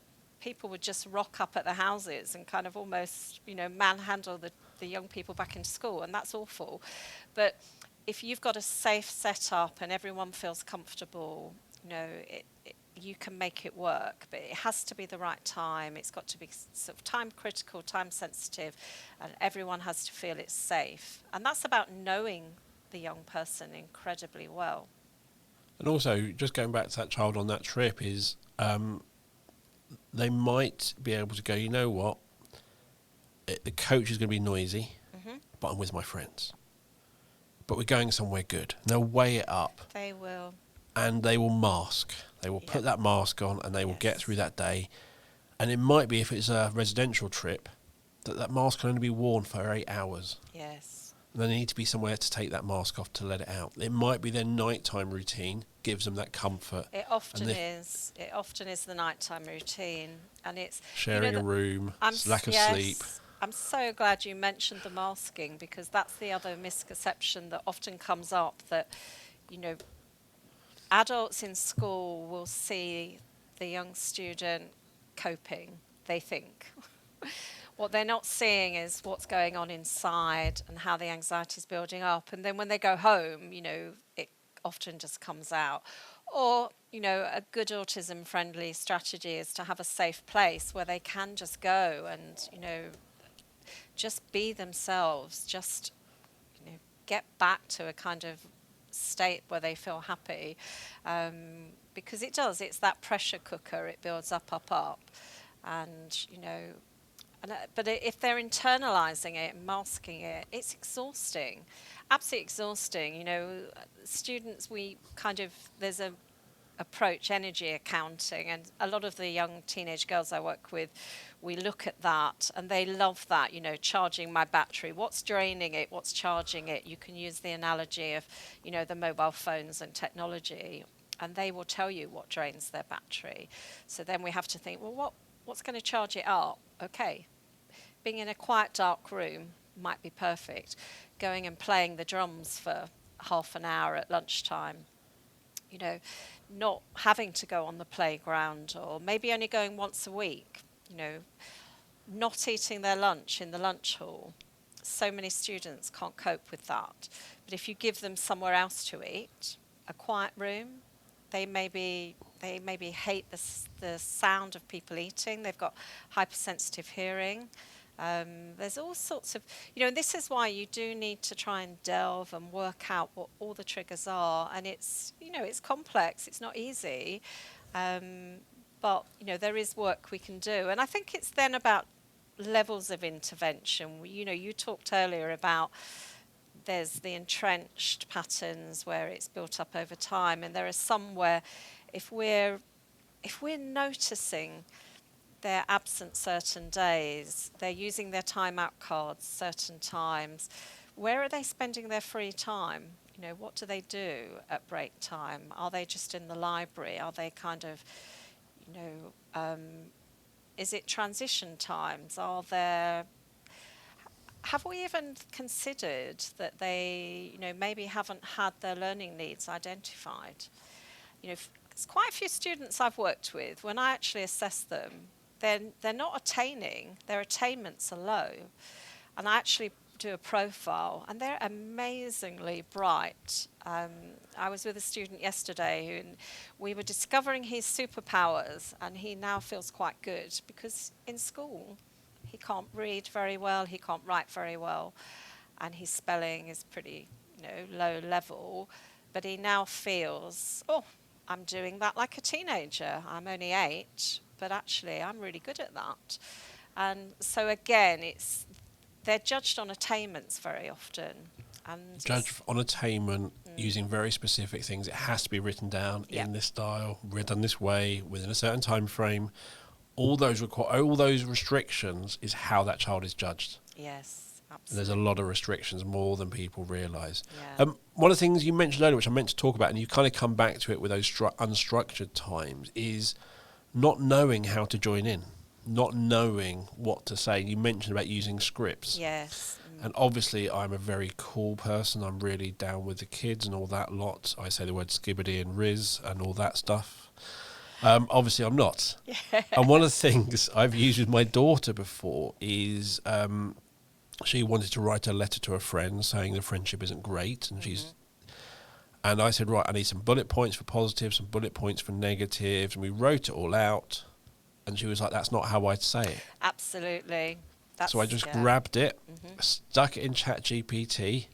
[SPEAKER 2] people would just rock up at the houses and kind of almost manhandle the young people back into school, and that's awful. But if you've got a safe setup and everyone feels comfortable, you can make it work, but it has to be the right time. It's got to be sort of time critical, time sensitive, and everyone has to feel it's safe. And that's about knowing the young person incredibly well.
[SPEAKER 1] And also, just going back to that child on that trip, is they might be able to go, you know what, the coach is going to be noisy, but I'm with my friends. But we're going somewhere good. And they'll weigh it up.
[SPEAKER 2] They will.
[SPEAKER 1] And they will mask. They will put that mask on, and they will get through that day. And it might be, if it's a residential trip, that mask can only be worn for 8 hours.
[SPEAKER 2] Yes.
[SPEAKER 1] And they need to be somewhere to take that mask off to let it out. It might be their nighttime routine gives them that comfort.
[SPEAKER 2] It often is. It often is the nighttime routine, and it's
[SPEAKER 1] sharing a room, lack of sleep.
[SPEAKER 2] I'm so glad you mentioned the masking, because that's the other misconception that often comes up, that adults in school will see the young student coping, they think. What they're not seeing is what's going on inside and how the anxiety is building up. And then when they go home, it often just comes out. Or, a good autism-friendly strategy is to have a safe place where they can just go and, just be themselves, just, get back to a kind of state where they feel happy, because it's that pressure cooker. It builds up, and but if they're internalizing it and masking it, it's exhausting, absolutely exhausting. Students, there's a approach, energy accounting, and a lot of the young teenage girls I work with, we look at that and they love that, charging my battery, what's draining it, what's charging it. You can use the analogy of the mobile phones and technology, and they will tell you what drains their battery. So then we have to think, well, what's going to charge it up? Okay, being in a quiet dark room might be perfect. Going and playing the drums for half an hour at lunchtime, not having to go on the playground, or maybe only going once a week, not eating their lunch in the lunch hall. So many students can't cope with that. But if you give them somewhere else to eat, a quiet room, they may they maybe hate the sound of people eating. They've got hypersensitive hearing. There's all sorts of, and this is why you do need to try and delve and work out what all the triggers are. And it's complex. It's not easy. But, there is work we can do. And I think it's then about levels of intervention. You talked earlier about there's the entrenched patterns where it's built up over time. And there are some where if we're noticing they're absent certain days, they're using their timeout cards certain times, where are they spending their free time? What do they do at break time? Are they just in the library? Are they kind of, is it transition times? Have we even considered that they, maybe haven't had their learning needs identified? It's quite a few students I've worked with, when I actually assess them, they're not attaining, their attainments are low. And I actually do a profile, and they're amazingly bright. I was with a student yesterday and we were discovering his superpowers, and he now feels quite good because in school he can't read very well, he can't write very well, and his spelling is pretty low level, but he now feels, I'm doing that like a teenager. I'm only 8, but actually I'm really good at that. And so again, they're judged on attainments very often. And
[SPEAKER 1] Judged on attainment using very specific things. It has to be written down in this style, written this way, within a certain time frame. All those restrictions is how that child is judged.
[SPEAKER 2] Yes, absolutely.
[SPEAKER 1] And there's a lot of restrictions, more than people realise.
[SPEAKER 2] Yeah.
[SPEAKER 1] One of the things you mentioned earlier, which I meant to talk about, and you kind of come back to it with those unstructured times, is not knowing how to join in, not knowing what to say. You mentioned about using scripts.
[SPEAKER 2] Yes.
[SPEAKER 1] And obviously I'm a very cool person. I'm really down with the kids and all that lot. I say the word skibbity and riz and all that stuff. Obviously I'm not.
[SPEAKER 2] Yeah.
[SPEAKER 1] And one of the things I've used with my daughter before is she wanted to write a letter to a friend saying the friendship isn't great, and and I said, right, I need some bullet points for positives, some bullet points for negatives, and we wrote it all out. And she was like, that's not how I'd say it.
[SPEAKER 2] Absolutely.
[SPEAKER 1] So I just grabbed it, stuck it in ChatGPT,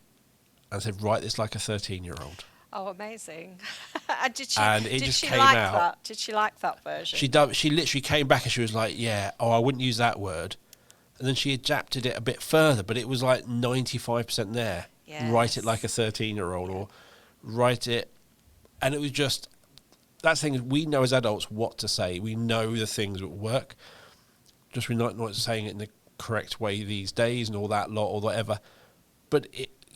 [SPEAKER 1] and said, write this like a 13-year-old.
[SPEAKER 2] Oh, amazing.
[SPEAKER 1] And it just came
[SPEAKER 2] like
[SPEAKER 1] out.
[SPEAKER 2] That? Did she like that version?
[SPEAKER 1] She literally came back and she was like, I wouldn't use that word. And then she adapted it a bit further, but it was like 95% there.
[SPEAKER 2] Yes.
[SPEAKER 1] Write it like a 13-year-old, or write it. And it was just, that's the thing, we know as adults what to say. We know the things that work. Just we're not saying it in the correct way these days and all that lot or whatever. But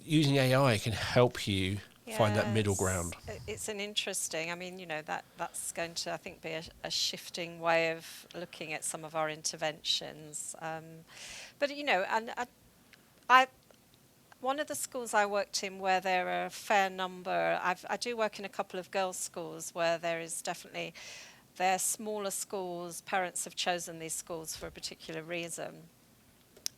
[SPEAKER 1] using AI can help you find that middle ground.
[SPEAKER 2] It's an interesting, that's going to, I think, be a shifting way of looking at some of our interventions. But, one of the schools I worked in where there are a fair number, I do work in a couple of girls' schools where there is definitely, they're smaller schools, parents have chosen these schools for a particular reason.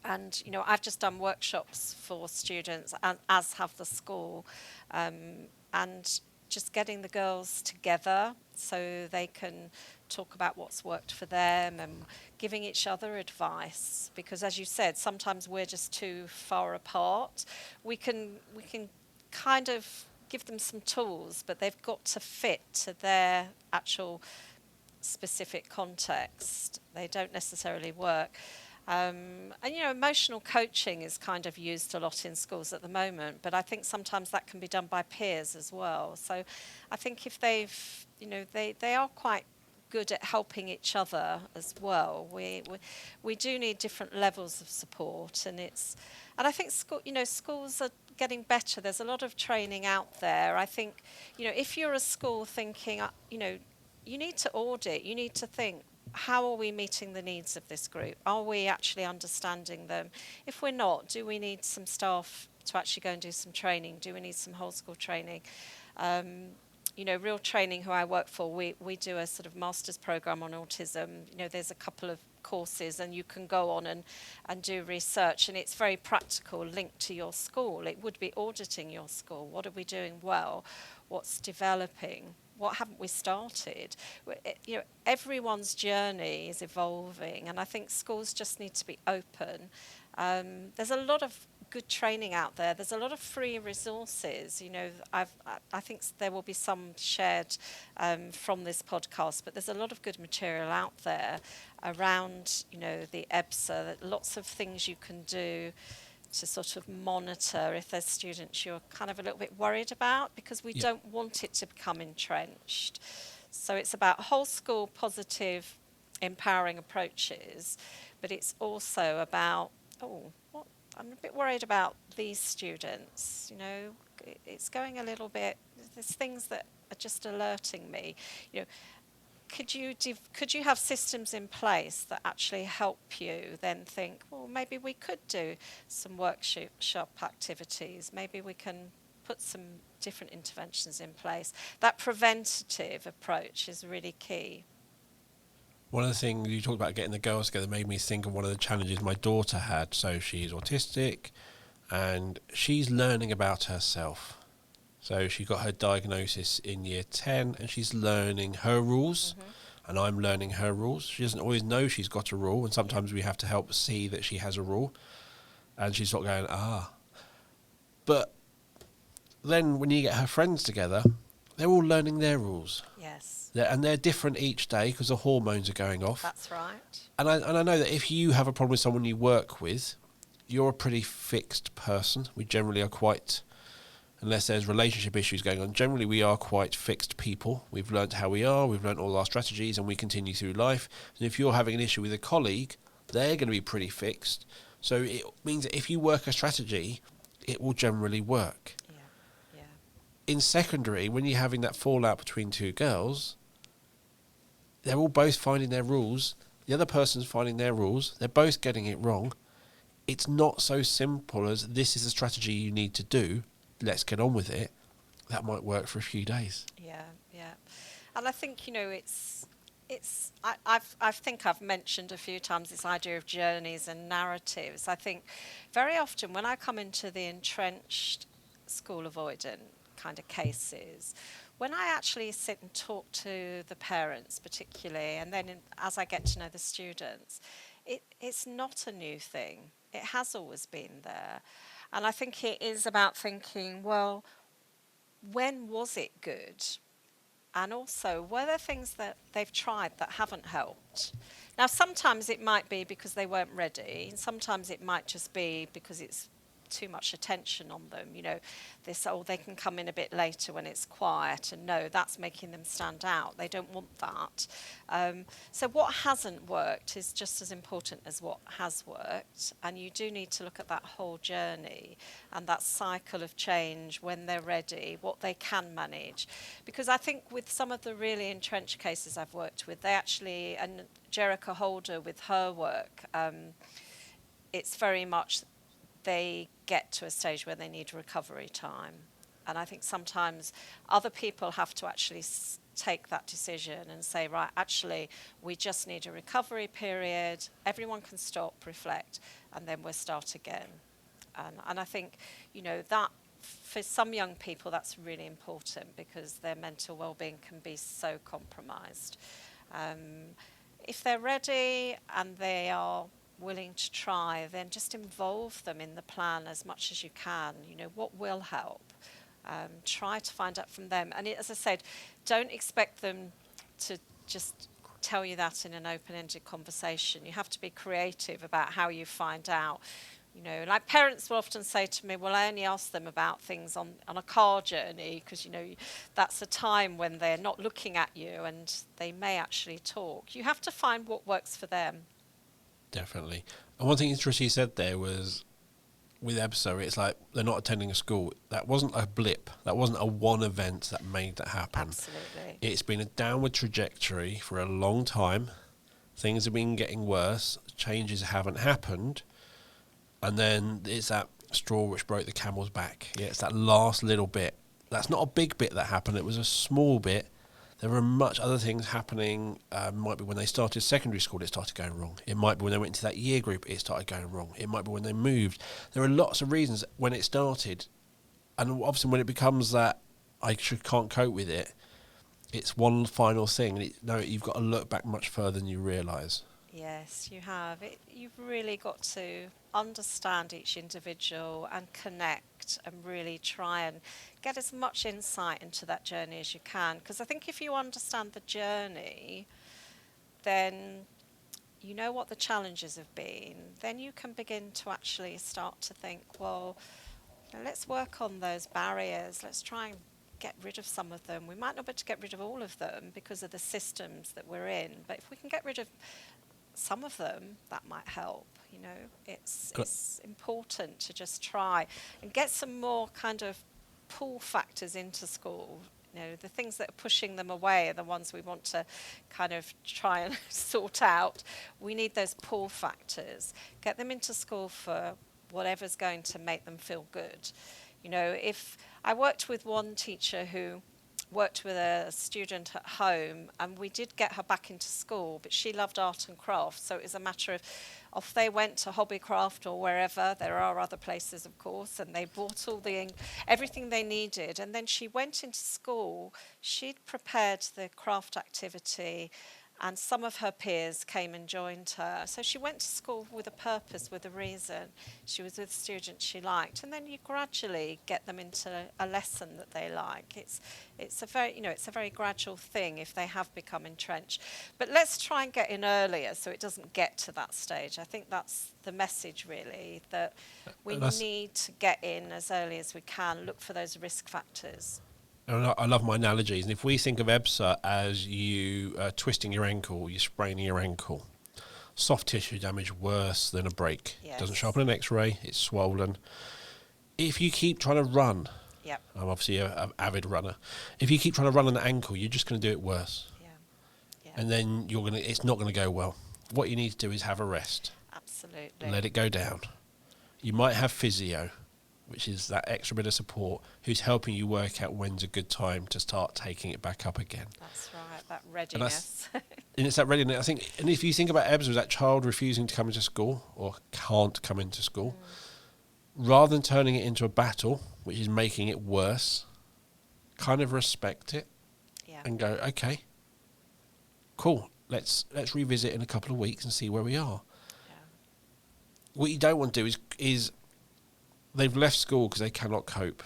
[SPEAKER 2] And, I've just done workshops for students, as have the school, and just getting the girls together so they can talk about what's worked for them and giving each other advice. Because, as you said, sometimes we're just too far apart. We can kind of give them some tools, but they've got to fit to their actual specific context. They don't necessarily work. And emotional coaching is kind of used a lot in schools at the moment, but I think sometimes that can be done by peers as well. So I think if they've, they are quite good at helping each other as well. We do need different levels of support, and I think schools are getting better. There's a lot of training out there. I think, if you're a school thinking, you need to audit, you need to think, how are we meeting the needs of this group? Are we actually understanding them? If we're not, do we need some staff to actually go and do some training? Do we need some whole school training? Real Training, who I work for, we do a sort of master's program on autism. There's a couple of courses, and you can go on and do research, and it's very practical, linked to your school. It would be auditing your school. What are we doing well? What's developing? What haven't we started? Everyone's journey is evolving, and I think schools just need to be open. There's a lot of good training out there. There's a lot of free resources. I think there will be some shared from this podcast, but there's a lot of good material out there around, the EBSA. Lots of things you can do to sort of monitor if there's students you're kind of a little bit worried about, because we don't want it to become entrenched. So it's about whole school positive, empowering approaches, but it's also about, I'm a bit worried about these students. It's going a little bit, there's things that are just alerting me. Could you have systems in place that actually help you then think, well, maybe we could do some workshop activities. Maybe we can put some different interventions in place. That preventative approach is really key.
[SPEAKER 1] One of the things you talked about getting the girls together made me think of one of the challenges my daughter had. So she's autistic and she's learning about herself. So she got her diagnosis in year 10 and she's learning her rules, and I'm learning her rules. She doesn't always know she's got a rule, and sometimes we have to help see that she has a rule. And she's sort of going, But then when you get her friends together, they're all learning their rules.
[SPEAKER 2] Yes.
[SPEAKER 1] And they're different each day because the hormones are going off.
[SPEAKER 2] That's right.
[SPEAKER 1] And I know that if you have a problem with someone you work with, you're a pretty fixed person. We generally are quite, unless there's relationship issues going on, generally we are quite fixed people. We've learned how we are, we've learned all our strategies, and we continue through life. And if you're having an issue with a colleague, they're going to be pretty fixed. So it means that if you work a strategy, it will generally work.
[SPEAKER 2] Yeah.
[SPEAKER 1] In secondary, when you're having that fallout between two girls, they're all both finding their rules. The other person's finding their rules. They're both getting it wrong. It's not so simple as this is a strategy you need to do. Let's get on with it. That might work for a few days.
[SPEAKER 2] Yeah. And I think, I think I've mentioned a few times this idea of journeys and narratives. I think very often when I come into the entrenched school avoidant kind of cases, when I actually sit and talk to the parents particularly, and then as I get to know the students, it's not a new thing. It has always been there. And I think it is about thinking, well, when was it good? And also, were there things that they've tried that haven't helped? Now, sometimes it might be because they weren't ready, and sometimes it might just be because it's too much attention on them. They can come in a bit later when it's quiet, and no, that's making them stand out. They don't want that. So what hasn't worked is just as important as what has worked, and you do need to look at that whole journey and that cycle of change when they're ready, what they can manage. Because I think with some of the really entrenched cases I've worked with, they actually, and Jerica Holder with her work, it's very much they get to a stage where they need recovery time. And I think sometimes other people have to actually take that decision and say, right, actually, we just need a recovery period. Everyone can stop, reflect, and then we'll start again. And I think, that for some young people, that's really important because their mental well-being can be so compromised. If they're ready and they are willing to try, then just involve them in the plan as much as you can. What will help? Try to find out from them. And as I said, don't expect them to just tell you that in an open-ended conversation. You have to be creative about how you find out. Like parents will often say to me, well, I only ask them about things on a car journey because, that's a time when they're not looking at you and they may actually talk. You have to find what works for them.
[SPEAKER 1] Definitely. And one thing interesting you said there was with EBSA, it's like they're not attending a school. That wasn't a blip. That wasn't a one event that made that happen.
[SPEAKER 2] Absolutely.
[SPEAKER 1] It's been a downward trajectory for a long time. Things have been getting worse. Changes haven't happened. And then it's that straw which broke the camel's back. Yeah, it's that last little bit. That's not a big bit that happened. It was a small bit There are much other things happening. Might be when they started secondary school, it started going wrong. It might be when they went into that year group, it started going wrong. It might be when they moved. There are lots of reasons when it started. And obviously when it becomes that can't cope with it, it's one final thing. You've got to look back much further than you realise.
[SPEAKER 2] Yes, you have. You've really got to understand each individual and connect and really try and get as much insight into that journey as you can. Because I think if you understand the journey, then you know what the challenges have been. Then you can begin to actually start to think, well, let's work on those barriers. Let's try and get rid of some of them. We might not be able to get rid of all of them because of the systems that we're in, but if we can get rid of some of them, that might help. It's important to just try and get some more kind of pull factors into school. The things that are pushing them away are the ones we want to kind of try and sort out. We need those pull factors. Get them into school for whatever's going to make them feel good. If I worked with one teacher who worked with a student at home, and we did get her back into school, but she loved art and craft, so it was a matter of off they went to Hobbycraft or wherever. There are other places, of course, and they bought everything they needed, and then she went into school. She'd prepared the craft activity, and some of her peers came and joined her. So she went to school with a purpose, with a reason. She was with students she liked, and then you gradually get them into a lesson that they like. It's a very gradual thing if they have become entrenched. But let's try and get in earlier so it doesn't get to that stage. I think that's the message really, that we need to get in as early as we can. Look for those risk factors.
[SPEAKER 1] I love my analogies. And if we think of EBSA as you twisting your ankle, you're spraining your ankle, soft tissue damage worse than a break.
[SPEAKER 2] Yes.
[SPEAKER 1] Doesn't show up on an X-ray. It's swollen. If you keep trying to run,
[SPEAKER 2] yep.
[SPEAKER 1] I'm obviously an avid runner. If you keep trying to run on an ankle, you're just going to do it worse.
[SPEAKER 2] Yeah.
[SPEAKER 1] And then it's not going to go well. What you need to do is have a rest.
[SPEAKER 2] Absolutely.
[SPEAKER 1] Let it go down. You might have physio, which is that extra bit of support, who's helping you work out when's a good time to start taking it back up again.
[SPEAKER 2] That's right, that readiness.
[SPEAKER 1] And it's that readiness, I think. And if you think about EBSA as that child refusing to come into school or can't come into school, rather than turning it into a battle, which is making it worse, kind of respect it and go, okay, cool, let's revisit in a couple of weeks and see where we are.
[SPEAKER 2] Yeah.
[SPEAKER 1] What you don't want to do is they've left school because they cannot cope.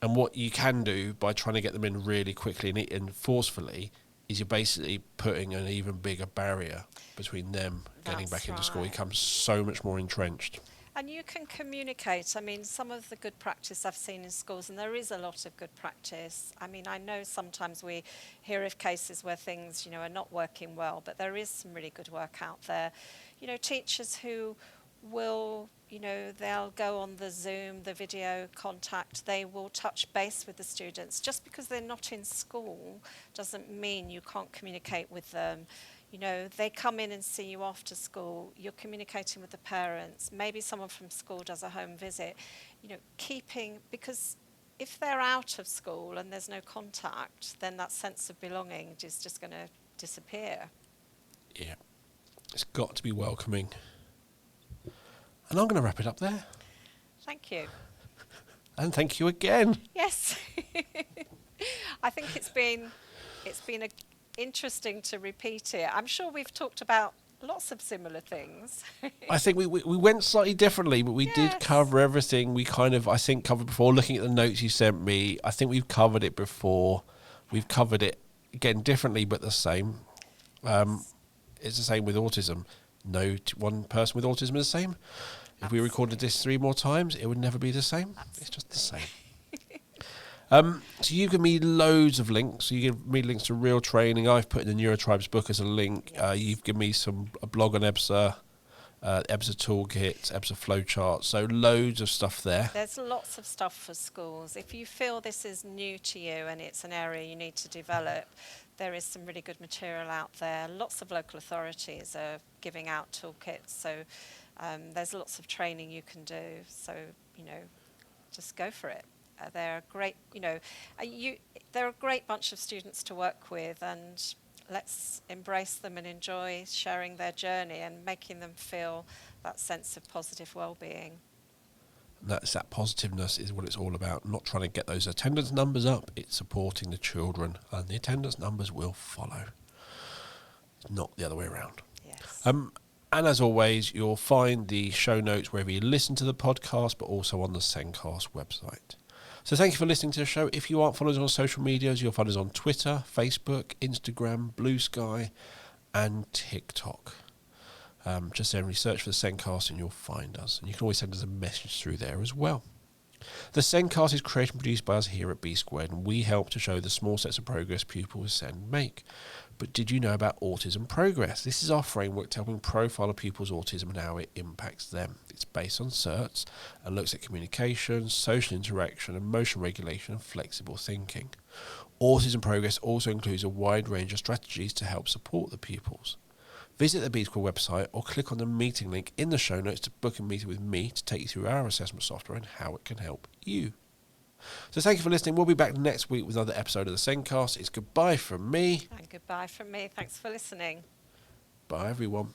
[SPEAKER 1] And what you can do by trying to get them in really quickly and forcefully is you're basically putting an even bigger barrier between them getting back into school. It becomes so much more entrenched.
[SPEAKER 2] And you can communicate. I mean, some of the good practice I've seen in schools, and there is a lot of good practice. I mean, I know sometimes we hear of cases where things, are not working well, but there is some really good work out there. Teachers who will, they'll go on the Zoom, the video contact, they will touch base with the students. Just because they're not in school doesn't mean you can't communicate with them. They come in and see you after school, you're communicating with the parents, maybe someone from school does a home visit, because if they're out of school and there's no contact, then that sense of belonging is just going to disappear.
[SPEAKER 1] Yeah, it's got to be welcoming. And I'm going to wrap it up there.
[SPEAKER 2] Thank you.
[SPEAKER 1] And thank you again.
[SPEAKER 2] Yes. I think it's been interesting to repeat it. I'm sure we've talked about lots of similar things.
[SPEAKER 1] I think we went slightly differently, but we did cover everything. We covered before. Looking at the notes you sent me, I think we've covered it before. We've covered it, again, differently but the same. It's the same with autism. No one person with autism is the same. If we recorded this 3 more times, it would never be the same. Absolutely. It's just the same. So you give me loads of links. So you give me links to real training. I've put in the Neurotribes book as a link. You've given me a blog on EBSA, EBSA toolkit, EBSA flowchart. So loads of stuff there.
[SPEAKER 2] There's lots of stuff for schools. If you feel this is new to you and it's an area you need to develop, there is some really good material out there. Lots of local authorities are giving out toolkits. So there's lots of training you can do. So, just go for it. They're a great, they're a great bunch of students to work with, and let's embrace them and enjoy sharing their journey and making them feel that sense of positive well-being.
[SPEAKER 1] That positiveness is what it's all about. Not trying to get those attendance numbers up, it's supporting the children, and the attendance numbers will follow. Not the other way around.
[SPEAKER 2] Yes.
[SPEAKER 1] And as always, you'll find the show notes wherever you listen to the podcast, but also on the Sendcast website. So thank you for listening to the show. If you aren't following us on social medias, you'll find us on Twitter, Facebook, Instagram, Blue Sky, and TikTok. Just generally search for the Sendcast and you'll find us. And you can always send us a message through there as well. The Sendcast is created and produced by us here at B Squared, and we help to show the small steps of progress pupils send make. But did you know about Autism Progress? This is our framework to helping profile a pupil's autism and how it impacts them. It's based on certs and looks at communication, social interaction, emotion regulation, and flexible thinking. Autism Progress also includes a wide range of strategies to help support the pupils. Visit the B Square website or click on the meeting link in the show notes to book a meeting with me to take you through our assessment software and how it can help you. So thank you for listening. We'll be back next week with another episode of the Sendcast. It's goodbye from me.
[SPEAKER 2] And goodbye from me. Thanks for listening.
[SPEAKER 1] Bye, everyone.